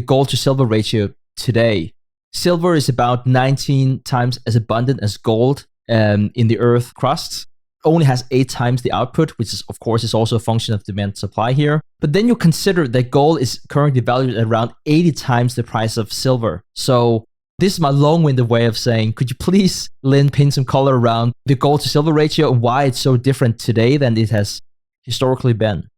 gold to silver ratio today. Silver is about 19 times as abundant as gold in the earth crusts. Only has 8 times the output, which is, of course, is also a function of demand and supply here. But then you consider that gold is currently valued at around 80 times the price of silver. So this is my long-winded way of saying, could you please, Lyn, paint some color around the gold to silver ratio and why it's so different today than it has historically been?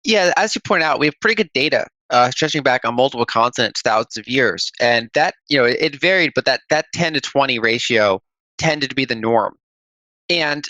Yeah, as you point out, we have pretty good data stretching back on multiple continents, thousands of years. And that, it varied, but that 10 to 20 ratio tended to be the norm. And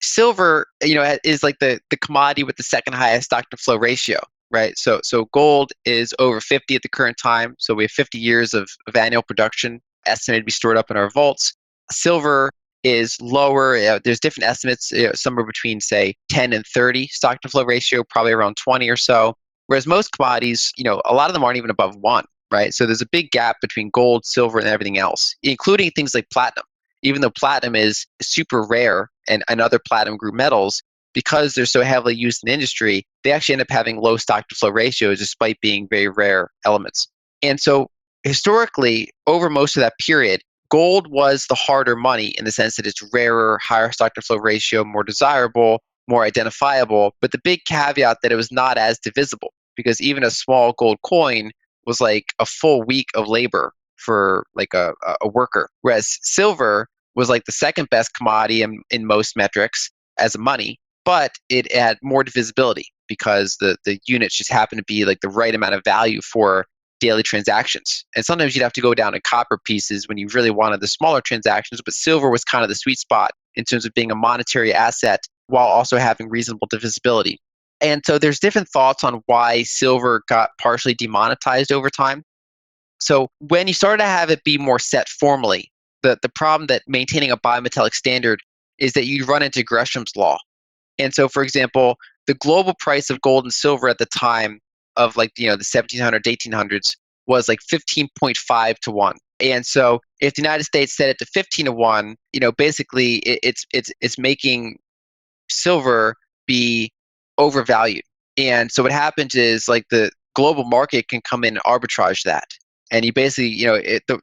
silver, is like the commodity with the second highest stock to flow ratio, right? So gold is over 50 at the current time. So we have 50 years of annual production estimated to be stored up in our vaults. Silver is lower. There's different estimates, somewhere between, say, 10 and 30 stock to flow ratio, probably around 20 or so. Whereas most commodities, a lot of them aren't even above 1, right? So there's a big gap between gold, silver, and everything else, including things like platinum. Even though platinum is super rare and other platinum group metals, because they're so heavily used in industry, they actually end up having low stock to flow ratios despite being very rare elements. And so historically, over most of that period, gold was the harder money in the sense that it's rarer, higher stock to flow ratio, more desirable, more identifiable. But the big caveat that it was not as divisible, because even a small gold coin was like a full week of labor for like a worker. Whereas silver was like the second best commodity in most metrics, as a money, but it had more divisibility because the units just happen to be like the right amount of value for daily transactions. And sometimes you'd have to go down to copper pieces when you really wanted the smaller transactions, but silver was kind of the sweet spot in terms of being a monetary asset while also having reasonable divisibility. And so there's different thoughts on why silver got partially demonetized over time. So when you started to have it be more set formally, the problem that maintaining a bimetallic standard is that you run into Gresham's law. And so, for example, the global price of gold and silver at the time of like, the 1700s, 1800s was like 15.5 to 1. And so if the United States set it to 15 to 1, basically it's making silver be overvalued. And so what happens is like the global market can come in and arbitrage that. And you basically,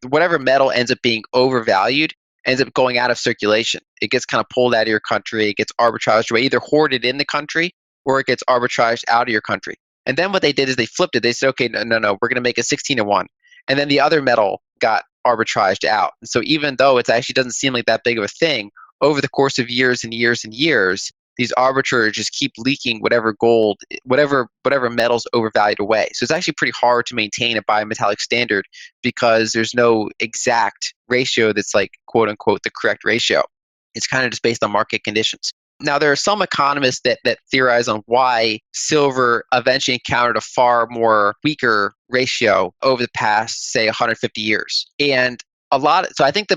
whatever metal ends up being overvalued ends up going out of circulation. It gets kind of pulled out of your country. It gets arbitraged away, either hoarded in the country or it gets arbitraged out of your country. And then what they did is they flipped it. They said, okay, no, we're going to make it 16 to 1. And then the other metal got arbitraged out. And so even though it actually doesn't seem like that big of a thing, over the course of years and years and years, these arbitrators just keep leaking whatever gold, whatever metal's overvalued away. So it's actually pretty hard to maintain a bimetallic standard because there's no exact ratio that's like, quote unquote, the correct ratio. It's kind of just based on market conditions. Now, there are some economists that theorize on why silver eventually encountered a far more weaker ratio over the past, say, 150 years. And so I think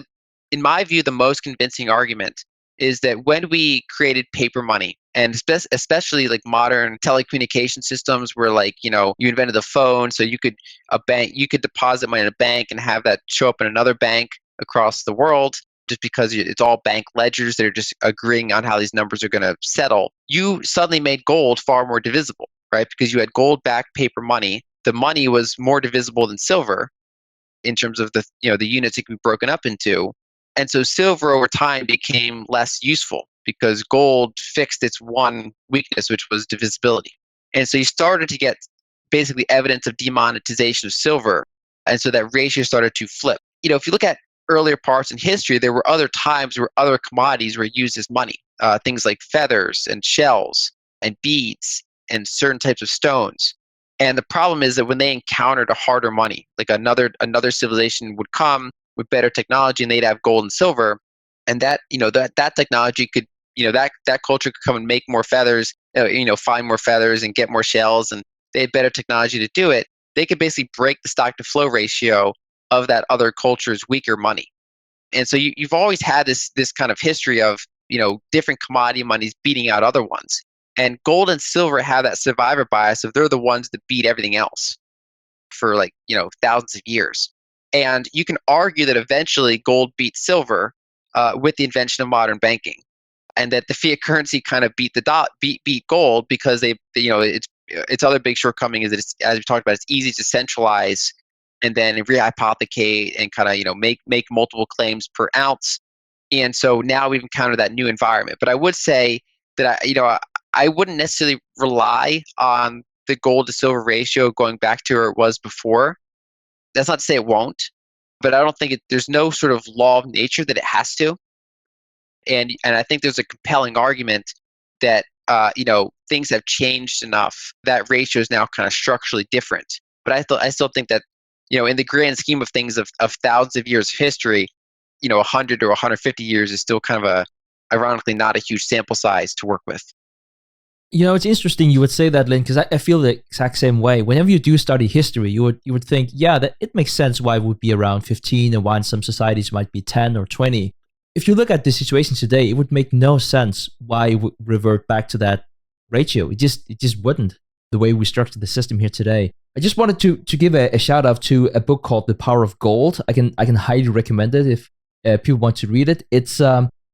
in my view, the most convincing argument is that when we created paper money, and especially like modern telecommunication systems where like, you invented the phone, so you could deposit money in a bank and have that show up in another bank across the world, just because it's all bank ledgers that are just agreeing on how these numbers are going to settle, you suddenly made gold far more divisible, right? Because you had gold-backed paper money. The money was more divisible than silver in terms of the units it could be broken up into. And so silver over time became less useful because gold fixed its one weakness, which was divisibility. And so you started to get basically evidence of demonetization of silver. And so that ratio started to flip. If you look at earlier parts in history, there were other times where other commodities were used as money. Things like feathers and shells and beads and certain types of stones. And the problem is that when they encountered a harder money, like another civilization would come with better technology and they'd have gold and silver, and that technology could, that culture could come and make more feathers, find more feathers and get more shells, and they had better technology to do it. They could basically break the stock to flow ratio of that other culture's weaker money. And so you've always had this kind of history of, different commodity monies beating out other ones. And gold and silver have that survivor bias of they're the ones that beat everything else for thousands of years. And you can argue that eventually gold beat silver with the invention of modern banking, and that the fiat currency kind of beat gold because its other big shortcoming is that it's, as we talked about, it's easy to centralize and then rehypothecate and kind of make multiple claims per ounce. And so now we've encountered that new environment. But I would say that I wouldn't necessarily rely on the gold to silver ratio going back to where it was before. That's not to say it won't, but I don't think there's no sort of law of nature that it has to. And I think there's a compelling argument that things have changed enough that ratio is now kind of structurally different. But I still think that in the grand scheme of things of thousands of years of history, 100 or 150 years is still kind of ironically not a huge sample size to work with. It's interesting you would say that, Lyn, because I feel the exact same way. Whenever you do study history, you would think, yeah, that it makes sense why it would be around 15 and why in some societies might be 10 or 20. If you look at the situation today, it would make no sense why it would revert back to that ratio. It just wouldn't, the way we structure the system here today. I just wanted to give a shout out to a book called The Power of Gold. I can highly recommend it if people want to read it. It's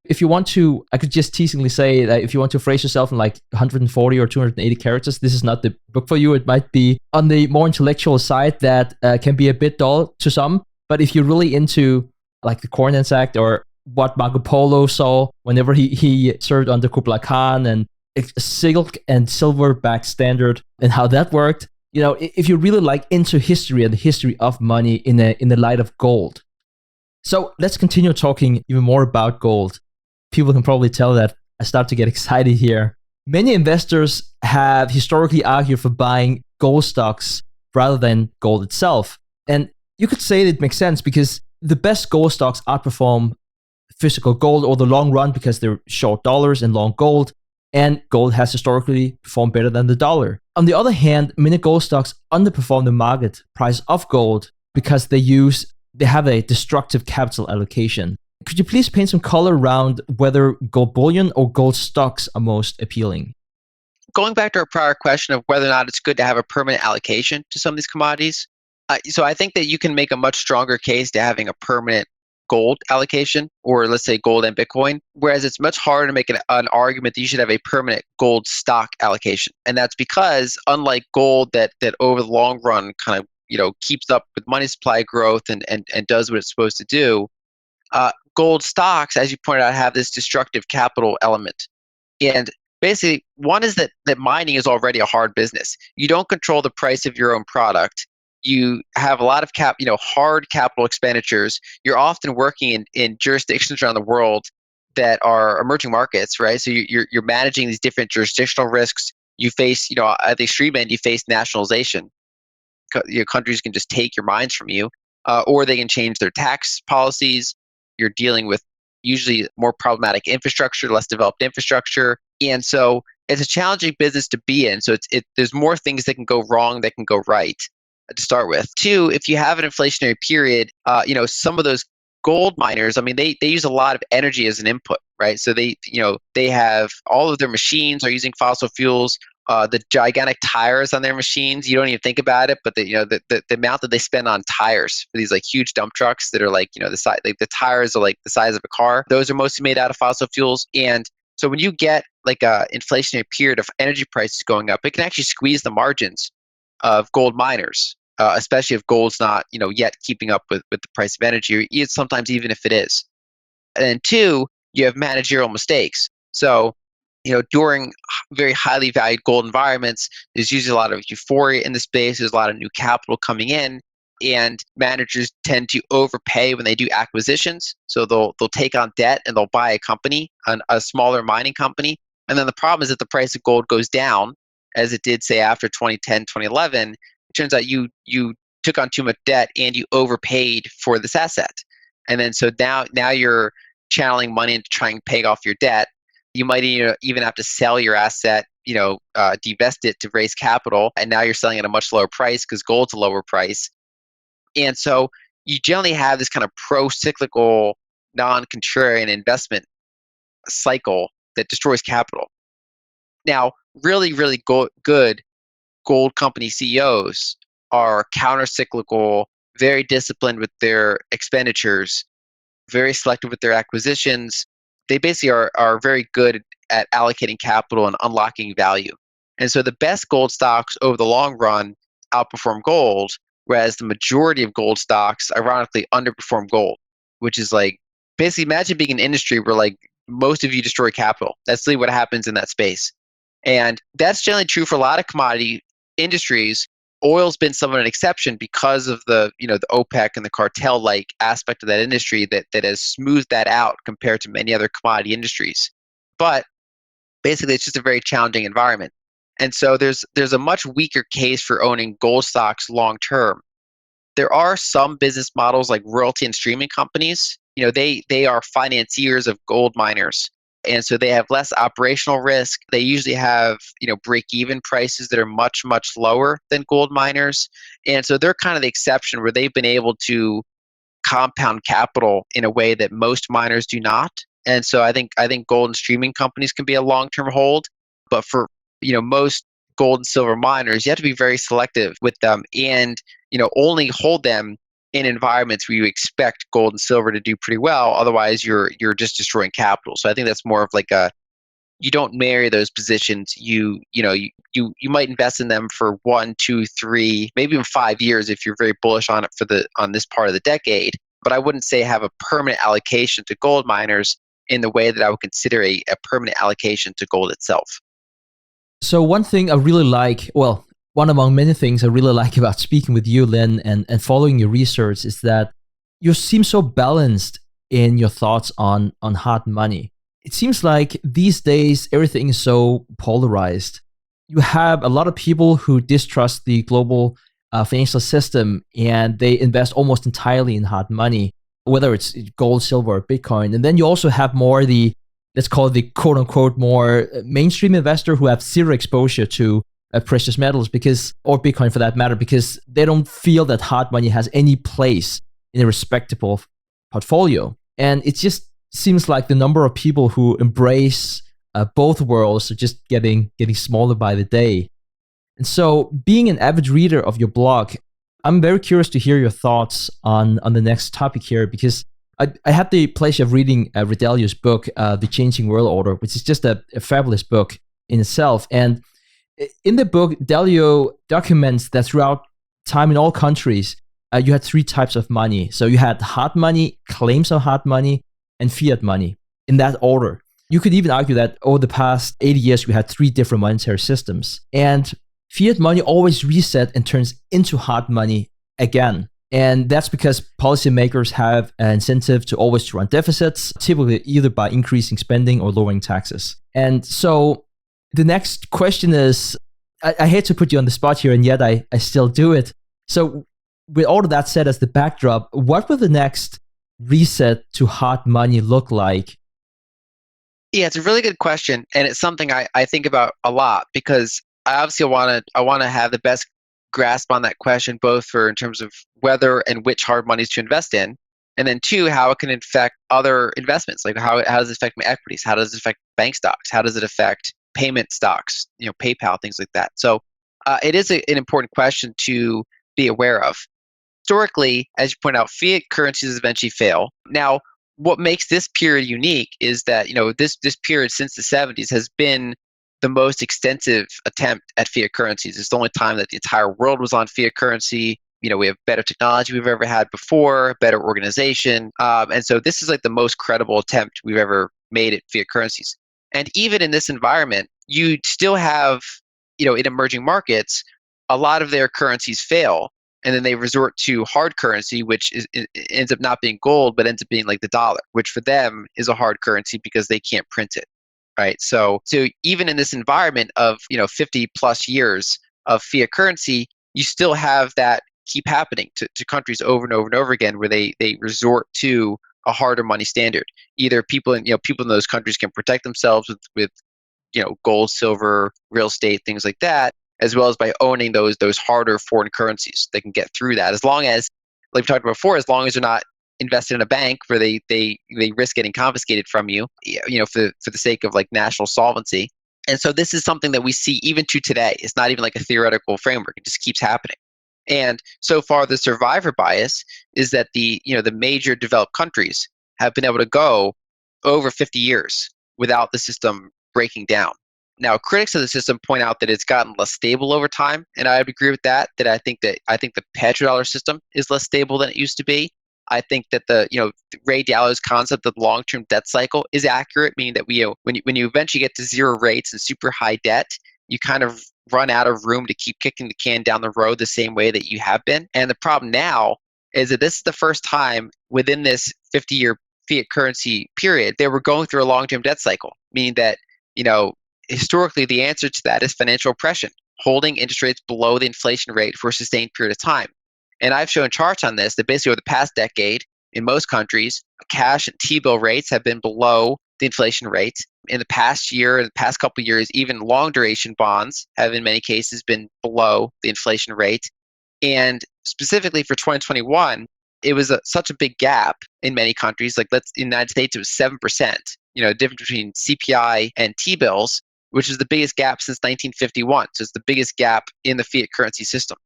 if you want to, I could just teasingly say that if you want to phrase yourself in like 140 or 280 characters, this is not the book for you. It might be on the more intellectual side that can be a bit dull to some. But if you're really into like the Coinance Act or what Marco Polo saw whenever he served under Kublai Khan and silk and silver-backed standard and how that worked, if you're really like into history and the history of money in the light of gold. So let's continue talking even more about gold. People can probably tell that I start to get excited here. Many investors have historically argued for buying gold stocks rather than gold itself. And you could say it makes sense because the best gold stocks outperform physical gold over the long run because they're short dollars and long gold, and gold has historically performed better than the dollar. On the other hand, many gold stocks underperform the market price of gold because they have a destructive capital allocation. Could you please paint some color around whether gold bullion or gold stocks are most appealing? Going back to our prior question of whether or not it's good to have a permanent allocation to some of these commodities, so I think that you can make a much stronger case to having a permanent gold allocation, or let's say gold and Bitcoin, whereas it's much harder to make an argument that you should have a permanent gold stock allocation. And that's because unlike gold that over the long run kind of keeps up with money supply growth and does what it's supposed to do, gold stocks, as you pointed out, have this destructive capital element. And basically, one is that mining is already a hard business. You don't control the price of your own product. You have a lot of hard capital expenditures. You're often working in jurisdictions around the world that are emerging markets, right? So you're managing these different jurisdictional risks. You face, at the extreme end, you face nationalization. Your countries can just take your mines from you, or they can change their tax policies. You're dealing with usually more problematic infrastructure, less developed infrastructure. And so it's a challenging business to be in. So there's more things that can go wrong than can go right to start with. Two, if you have an inflationary period, some of those gold miners, they use a lot of energy as an input, right? So they have all of their machines are using fossil fuels. The gigantic tires on their machines, you don't even think about it, but the amount that they spend on tires for these like huge dump trucks that are the size, like the tires are like the size of a car. Those are mostly made out of fossil fuels. And so when you get like a inflationary period of energy prices going up, it can actually squeeze the margins of gold miners, especially if gold's not yet keeping up with the price of energy, or sometimes even if it is. And then two, you have managerial mistakes. So during very highly valued gold environments, there's usually a lot of euphoria in the space. There's a lot of new capital coming in, and managers tend to overpay when they do acquisitions. So they'll take on debt and they'll buy a company, a smaller mining company. And then the problem is that the price of gold goes down, as it did say after 2010, 2011. It turns out you took on too much debt and you overpaid for this asset. And then so now you're channeling money into trying to pay off your debt. You might even have to sell your asset, divest it to raise capital, and now you're selling at a much lower price because gold's a lower price. And so you generally have this kind of pro-cyclical, non-contrarian investment cycle that destroys capital. Now, really, really good gold company CEOs are counter-cyclical, very disciplined with their expenditures, very selective with their acquisitions. They basically are very good at allocating capital and unlocking value. And so the best gold stocks over the long run outperform gold, whereas the majority of gold stocks ironically underperform gold, which is like, basically imagine being an industry where like most of you destroy capital. That's really what happens in that space. And that's generally true for a lot of commodity industries. Oil's been somewhat an exception because of the OPEC and the cartel-like aspect of that industry that has smoothed that out compared to many other commodity industries. But basically, it's just a very challenging environment. And so there's a much weaker case for owning gold stocks long term. There are some business models like royalty and streaming companies. They are financiers of gold miners. And so they have less operational risk. They usually have, break-even prices that are much, much lower than gold miners. And so they're kind of the exception where they've been able to compound capital in a way that most miners do not. And so I think gold and streaming companies can be a long-term hold. But for, most gold and silver miners, you have to be very selective with them and, only hold them in environments where you expect gold and silver to do pretty well. Otherwise, you're just destroying capital. So I think that's more of like you don't marry those positions. You might invest in them for 1, 2, 3, maybe even 5 years if you're very bullish on it on this part of the decade. But I wouldn't say have a permanent allocation to gold miners in the way that I would consider a permanent allocation to gold itself. So one thing I really like, well, one among many things I really like about speaking with you, Lyn, and following your research is that you seem so balanced in your thoughts on hard money. it seems like these days everything is so polarized. You have a lot of people who distrust the global financial system, and they invest almost entirely in hard money, whether it's gold, silver, or Bitcoin. And then you also have more the, let's call it the quote unquote more mainstream investor who have zero exposure to precious metals or Bitcoin for that matter, because they don't feel that hard money has any place in a respectable portfolio. And it just seems like the number of people who embrace both worlds are just getting smaller by the day. And so, being an avid reader of your blog, I'm very curious to hear your thoughts on the next topic here, because I had the pleasure of reading Redelio's book, The Changing World Order, which is just a fabulous book in itself. And in the book, Delio documents that throughout time in all countries, you had three types of money. So you had hard money, claims of hard money, and fiat money in that order. You could even argue that over the past 80 years, we had three different monetary systems. And fiat money always reset and turns into hard money again. And that's because policymakers have an incentive to always run deficits, typically either by increasing spending or lowering taxes. And so the next question is, I hate to put you on the spot here, and yet I still do it. So with all of that said as the backdrop, what will the next reset to hard money look like? Yeah, it's a really good question, and it's something I think about a lot, because I obviously want to have the best grasp on that question, both for in terms of whether and which hard monies to invest in, and then two, how it can affect other investments. Like how does it affect my equities? How does it affect bank stocks? How does it affect payment stocks? PayPal, things like that. So it is an important question to be aware of. Historically, as you point out, fiat currencies eventually fail. Now, what makes this period unique is that this period since the 70s has been the most extensive attempt at fiat currencies. It's the only time that the entire world was on fiat currency. We have better technology we've ever had before, better organization, and so this is like the most credible attempt we've ever made at fiat currencies. And even in this environment, you still have, in emerging markets, a lot of their currencies fail. And then they resort to hard currency, which ends up not being gold, but ends up being like the dollar, which for them is a hard currency because they can't print it, right? So even in this environment of 50 plus years of fiat currency, you still have that keep happening to countries over and over and over again, where they resort to a harder money standard. Either people in those countries can protect themselves with gold, silver, real estate, things like that, as well as by owning those harder foreign currencies. They can get through that, as long as, like we talked about before, as long as they're not invested in a bank where they risk getting confiscated from you, for the sake of like national solvency. And so this is something that we see even to today. It's not even like a theoretical framework. It just keeps happening. And so far, the survivor bias is that the major developed countries have been able to go over 50 years without the system breaking down. Now, critics of the system point out that it's gotten less stable over time, and I would agree with that. I think the petrodollar system is less stable than it used to be. I think that Ray Dalio's concept of the long-term debt cycle is accurate, meaning that when you eventually get to zero rates and super high debt, you kind of run out of room to keep kicking the can down the road the same way that you have been. And the problem now is that this is the first time within this 50-year fiat currency period that we're going through a long-term debt cycle, meaning that historically, the answer to that is financial oppression, holding interest rates below the inflation rate for a sustained period of time. And I've shown charts on this that basically over the past decade, in most countries, cash and T-bill rates have been below the inflation rate. In the past year, in the past couple of years, even long duration bonds have in many cases been below the inflation rate. And specifically for 2021, it was such a big gap in many countries. Like in the United States, it was 7%, difference between CPI and T-bills, which is the biggest gap since 1951. So it's the biggest gap in the fiat currency system.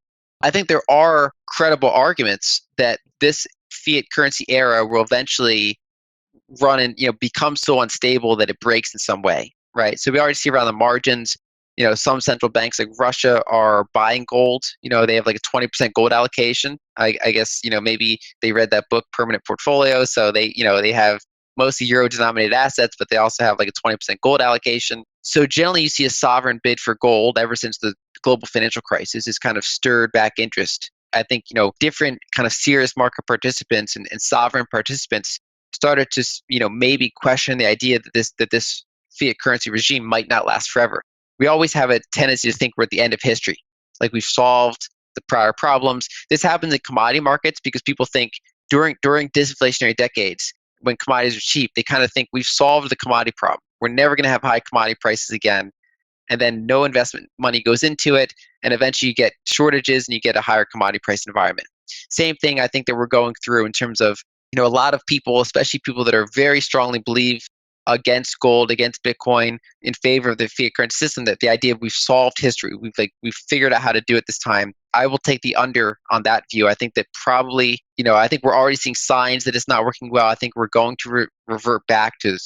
I think there are credible arguments that this fiat currency era will eventually run and become so unstable that it breaks in some way, right? So we already see around the margins, some central banks like Russia are buying gold. They have like a 20% gold allocation. I guess maybe they read that book Permanent Portfolio, so they have mostly euro-denominated assets, but they also have like a 20% gold allocation. So generally, you see a sovereign bid for gold ever since the global financial crisis has kind of stirred back interest. I think different kind of serious market participants and sovereign participants started to, maybe question the idea that this fiat currency regime might not last forever. We always have a tendency to think we're at the end of history, like we've solved the prior problems. This happens in commodity markets because people think during disinflationary decades, when commodities are cheap, they kind of think we've solved the commodity problem. We're never going to have high commodity prices again. And then no investment money goes into it, and eventually you get shortages and you get a higher commodity price environment. Same thing I think that we're going through in terms of, a lot of people, especially people that are very strongly believe against gold, against Bitcoin, in favor of the fiat currency system, that the idea of we've solved history, we've figured out how to do it this time. I will take the under on that view. I think that probably, I think we're already seeing signs that it's not working well. I think we're going to revert back to,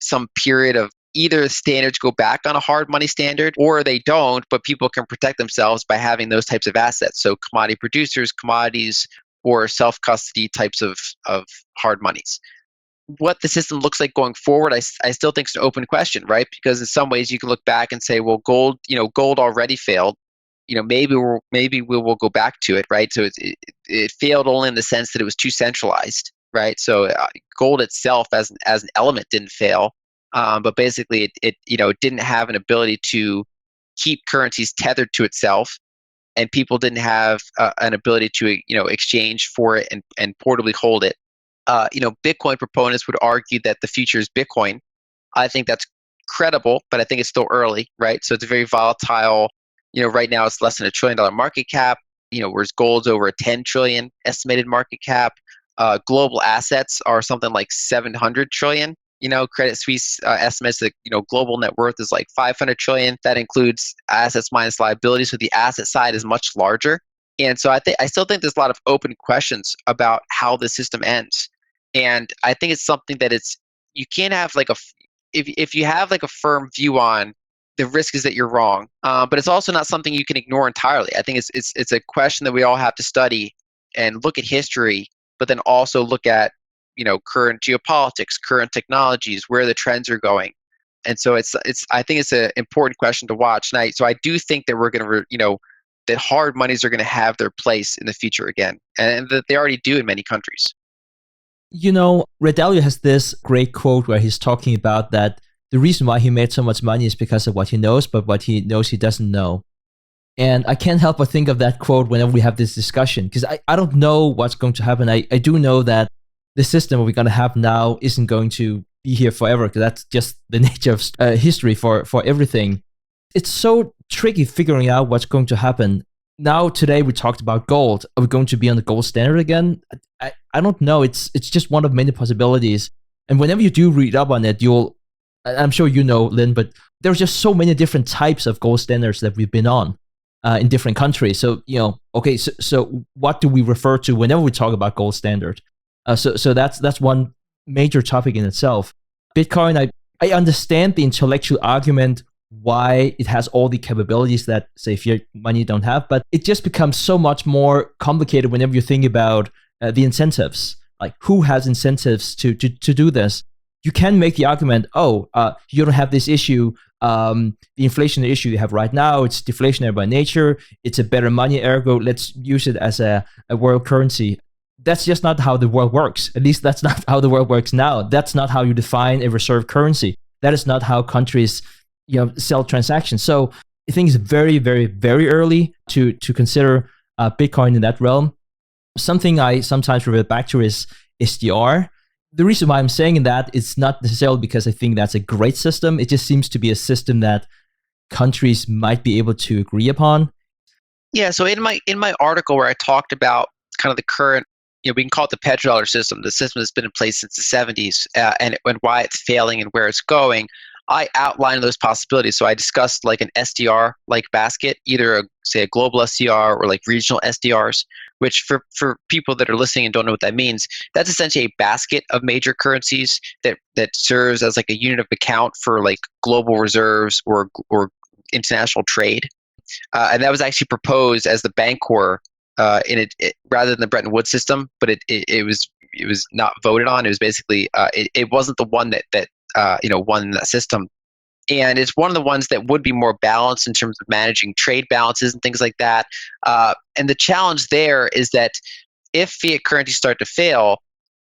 some period of either standards go back on a hard money standard or they don't, but people can protect themselves by having those types of assets. So commodity producers, commodities, or self-custody types of hard monies. What the system looks like going forward, I still think it's an open question, right? Because in some ways you can look back and say, well, gold already failed. Maybe we will go back to it, right? So it failed only in the sense that it was too centralized, right? So gold itself as an element didn't fail, but basically it didn't have an ability to keep currencies tethered to itself, and people didn't have an ability to exchange for it and portably hold it. Bitcoin proponents would argue that the future is Bitcoin. I think that's credible, but I think it's still early, right? So it's a very volatile. Right now it's less than $1 trillion market cap. Whereas gold's over a 10 trillion estimated market cap. Global assets are something like 700 trillion. Credit Suisse estimates that global net worth is like 500 trillion. That includes assets minus liabilities, so the asset side is much larger. And so I still think there's a lot of open questions about how the system ends. And I think it's something that you can't have if you have like a firm view on the risk is that you're wrong, but it's also not something you can ignore entirely. I think it's a question that we all have to study and look at history, but then also look at current geopolitics, current technologies, where the trends are going. And so I think it's an important question to watch. And so I do think that we're going to that hard monies are going to have their place in the future again, and that they already do in many countries. Ray Dalio has this great quote where he's talking about that the reason why he made so much money is because of what he knows, but what he knows he doesn't know. And I can't help but think of that quote whenever we have this discussion, because I don't know what's going to happen. I do know that the system we're going to have now isn't going to be here forever, because that's just the nature of history for everything. It's so tricky figuring out what's going to happen. Now, today we talked about gold. Are we going to be on the gold standard again? I don't know. It's just one of many possibilities. And whenever you do read up on it, I'm sure Lyn, but there's just so many different types of gold standards that we've been on in different countries. So, okay, so what do we refer to whenever we talk about gold standard? So that's one major topic in itself. Bitcoin, I understand the intellectual argument why it has all the capabilities that, say, fiat money don't have, but it just becomes so much more complicated whenever you think about the incentives. Like, who has incentives to do this? You can make the argument, you don't have this issue, the inflationary issue you have right now, it's deflationary by nature, it's a better money, ergo let's use it as a world currency. That's just not how the world works. At least that's not how the world works now. That's not how you define a reserve currency. That is not how countries sell transactions. So I think it's very, very, very early to consider Bitcoin in that realm. Something I sometimes revert back to is SDR. The reason why I'm saying that is not necessarily because I think that's a great system. It just seems to be a system that countries might be able to agree upon. Yeah. So in my article where I talked about kind of the current, we can call it the petrodollar system, the system that's been in place since the 70s, and why it's failing and where it's going, I outlined those possibilities. So I discussed like an SDR-like basket, either a global SDR or like regional SDRs, which for people that are listening and don't know what that means, that's essentially a basket of major currencies that serves as like a unit of account for like global reserves or international trade. And that was actually proposed as the Bancor in it rather than the Bretton Woods system, but it was not voted on. It was basically it wasn't the one that won that system. And it's one of the ones that would be more balanced in terms of managing trade balances and things like that. And the challenge there is that if fiat currencies start to fail,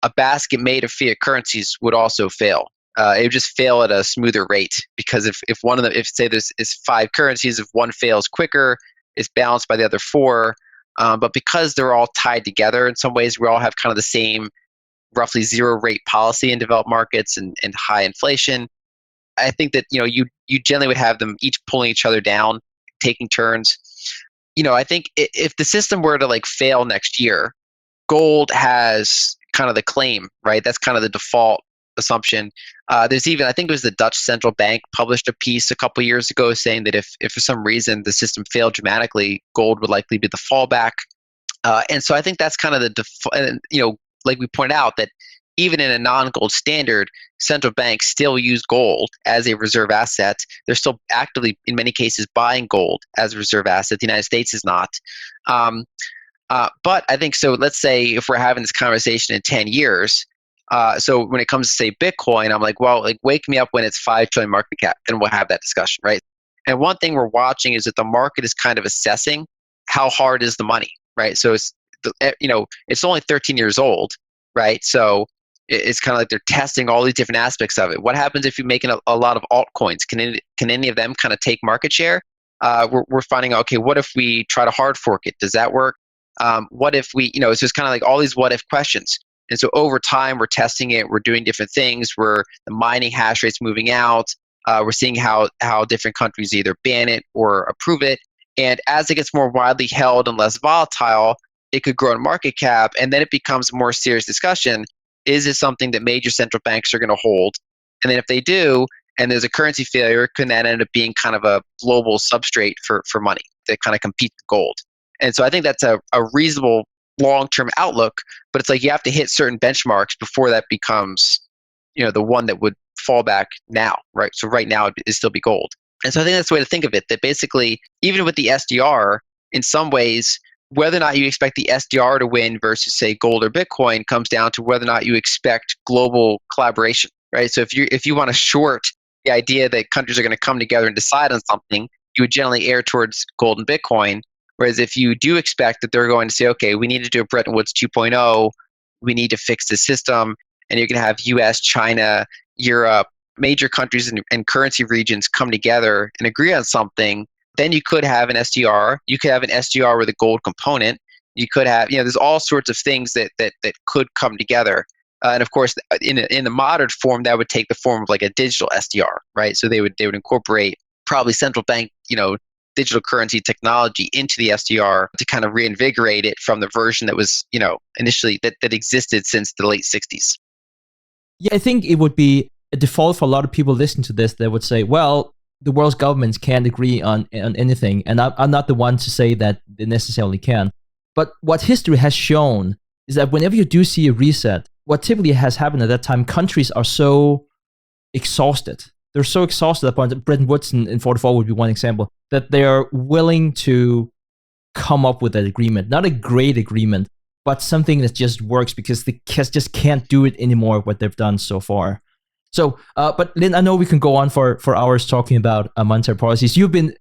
a basket made of fiat currencies would also fail. It would just fail at a smoother rate, because if one of them, if say there's is 5 currencies, if one fails quicker, it's balanced by the other 4. But because they're all tied together in some ways, we all have kind of the same roughly zero rate policy in developed markets and high inflation. I think that you generally would have them each pulling each other down, taking turns. I think if the system were to like fail next year, gold has kind of the claim, right? That's kind of the default assumption. There's even, I think it was the Dutch Central Bank published a piece a couple of years ago saying that if for some reason the system failed dramatically, gold would likely be the fallback. And so I think that's kind of the default. Like we pointed out, that even in a non-gold standard, central banks still use gold as a reserve asset. They're still actively, in many cases, buying gold as a reserve asset. The United States is not. But I think so. Let's say if we're having this conversation in 10 years, so when it comes to say Bitcoin, I'm like, well, like wake me up when it's 5 trillion market cap, then we'll have that discussion, right? And one thing we're watching is that the market is kind of assessing how hard is the money, right? So it's only 13 years old, right? So it's kind of like they're testing all these different aspects of it. What happens if you're making a lot of altcoins? Can any of them kind of take market share? We're finding out, okay, what if we try to hard fork it? Does that work? What if we, it's just kind of like all these what if questions. And so over time, we're testing it. We're doing different things. The mining hash rate's moving out. We're seeing how different countries either ban it or approve it. And as it gets more widely held and less volatile, it could grow in market cap. And then it becomes a more serious discussion. Is this something that major central banks are going to hold? And then if they do, and there's a currency failure, can that end up being kind of a global substrate for money that kind of competes with gold? And so I think that's a reasonable long-term outlook, but it's like you have to hit certain benchmarks before that becomes, the one that would fall back now, right? So right now it'd still be gold. And so I think that's the way to think of it, that basically, even with the SDR, in some ways, whether or not you expect the SDR to win versus, say, gold or Bitcoin comes down to whether or not you expect global collaboration, right? So if you want to short the idea that countries are going to come together and decide on something, you would generally err towards gold and Bitcoin. Whereas if you do expect that they're going to say, okay, we need to do a Bretton Woods 2.0, we need to fix the system, and you're going to have US, China, Europe, major countries and currency regions come together and agree on something, then you could have an SDR. You could have an SDR with a gold component. You could have, there's all sorts of things that could come together. And of course, in the modern form, that would take the form of like a digital SDR, right? So they would incorporate probably central bank, digital currency technology into the SDR to kind of reinvigorate it from the version that was, initially that existed since the late 60s. Yeah, I think it would be a default for a lot of people listening to this that would say, well, the world's governments can't agree on anything. And I'm not the one to say that they necessarily can. But what history has shown is that whenever you do see a reset, what typically has happened at that time, countries are so exhausted. They're so exhausted at point. Bretton Woods in 44 would be one example, that they are willing to come up with an agreement. Not a great agreement, but something that just works because they just can't do it anymore, what they've done so far. So, but Lyn, I know we can go on for hours talking about monetary policies. You've been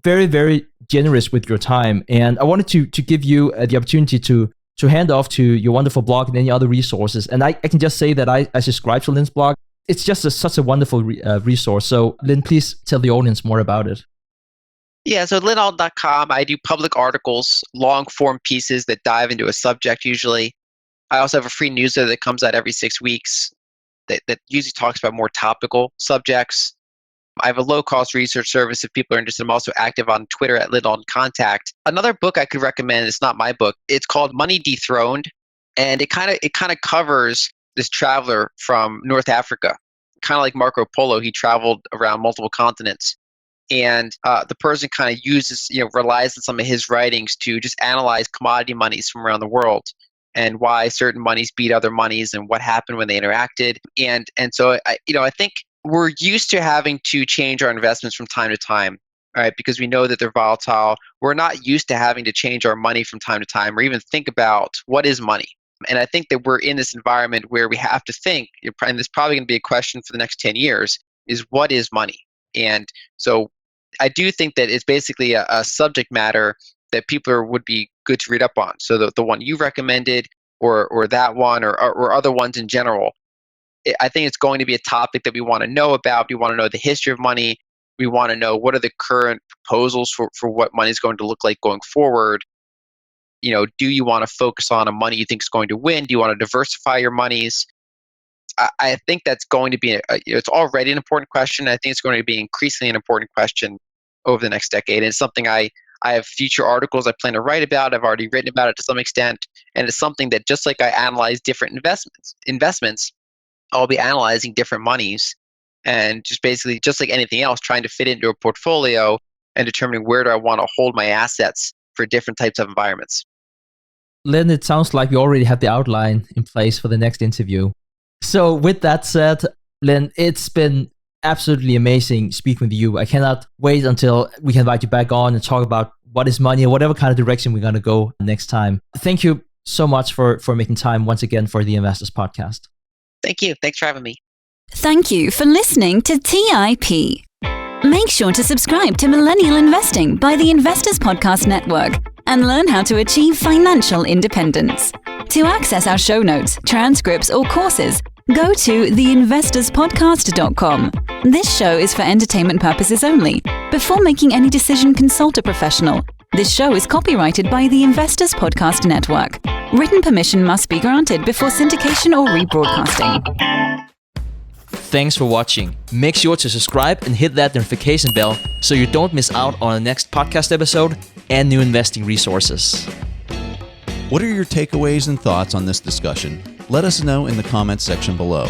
very, very generous with your time, and I wanted to give you the opportunity to hand off to your wonderful blog and any other resources. And I can just say that I subscribe to Lyn's blog. It's just such a wonderful resource. So, Lyn, please tell the audience more about it. Yeah, so lynalden.com, I do public articles, long-form pieces that dive into a subject usually. I also have a free newsletter that comes out every 6 weeks that usually talks about more topical subjects. I have a low-cost research service if people are interested. I'm also active on Twitter at Lyn Alden Contact. Another book I could recommend, it's not my book, it's called Money Dethroned, and it kind of covers this traveler from North Africa. Kind of like Marco Polo, he traveled around multiple continents. And the person kind of relies on some of his writings to just analyze commodity monies from around the world and why certain monies beat other monies and what happened when they interacted. And so I think we're used to having to change our investments from time to time, right? Because we know that they're volatile. We're not used to having to change our money from time to time or even think about what is money. And I think that we're in this environment where we have to think, and this is probably going to be a question for the next 10 years, is what is money? And so I do think that it's basically a subject matter that people would be good to read up on. So the one you recommended, or that one or other ones in general. I think it's going to be a topic that we want to know about. We want to know the history of money. We want to know what are the current proposals for what money is going to look like going forward. Do you want to focus on a money you think is going to win? Do you want to diversify your monies? I think that's going to be, it's already an important question. I think it's going to be increasingly an important question over the next decade. And it's something I have future articles I plan to write about. I've already written about it to some extent. And it's something that just like I analyze different investments, I'll be analyzing different monies and just basically, just like anything else, trying to fit into a portfolio and determining where do I want to hold my assets for different types of environments. Lyn, it sounds like you already have the outline in place for the next interview. So with that said, Lyn, it's been absolutely amazing speaking with you. I cannot wait until we can invite you back on and talk about what is money or whatever kind of direction we're going to go next time. Thank you so much for making time once again for the Investors Podcast. Thank you. Thanks for having me. Thank you for listening to TIP. Make sure to subscribe to Millennial Investing by the Investors Podcast Network and learn how to achieve financial independence. To access our show notes, transcripts, or courses, go to theinvestorspodcast.com. This show is for entertainment purposes only. Before making any decision, consult a professional. This show is copyrighted by the Investors Podcast Network. Written permission must be granted before syndication or rebroadcasting. Thanks for watching. Make sure to subscribe and hit that notification bell so you don't miss out on the next podcast episode and new investing resources. What are your takeaways and thoughts on this discussion? Let us know in the comments section below.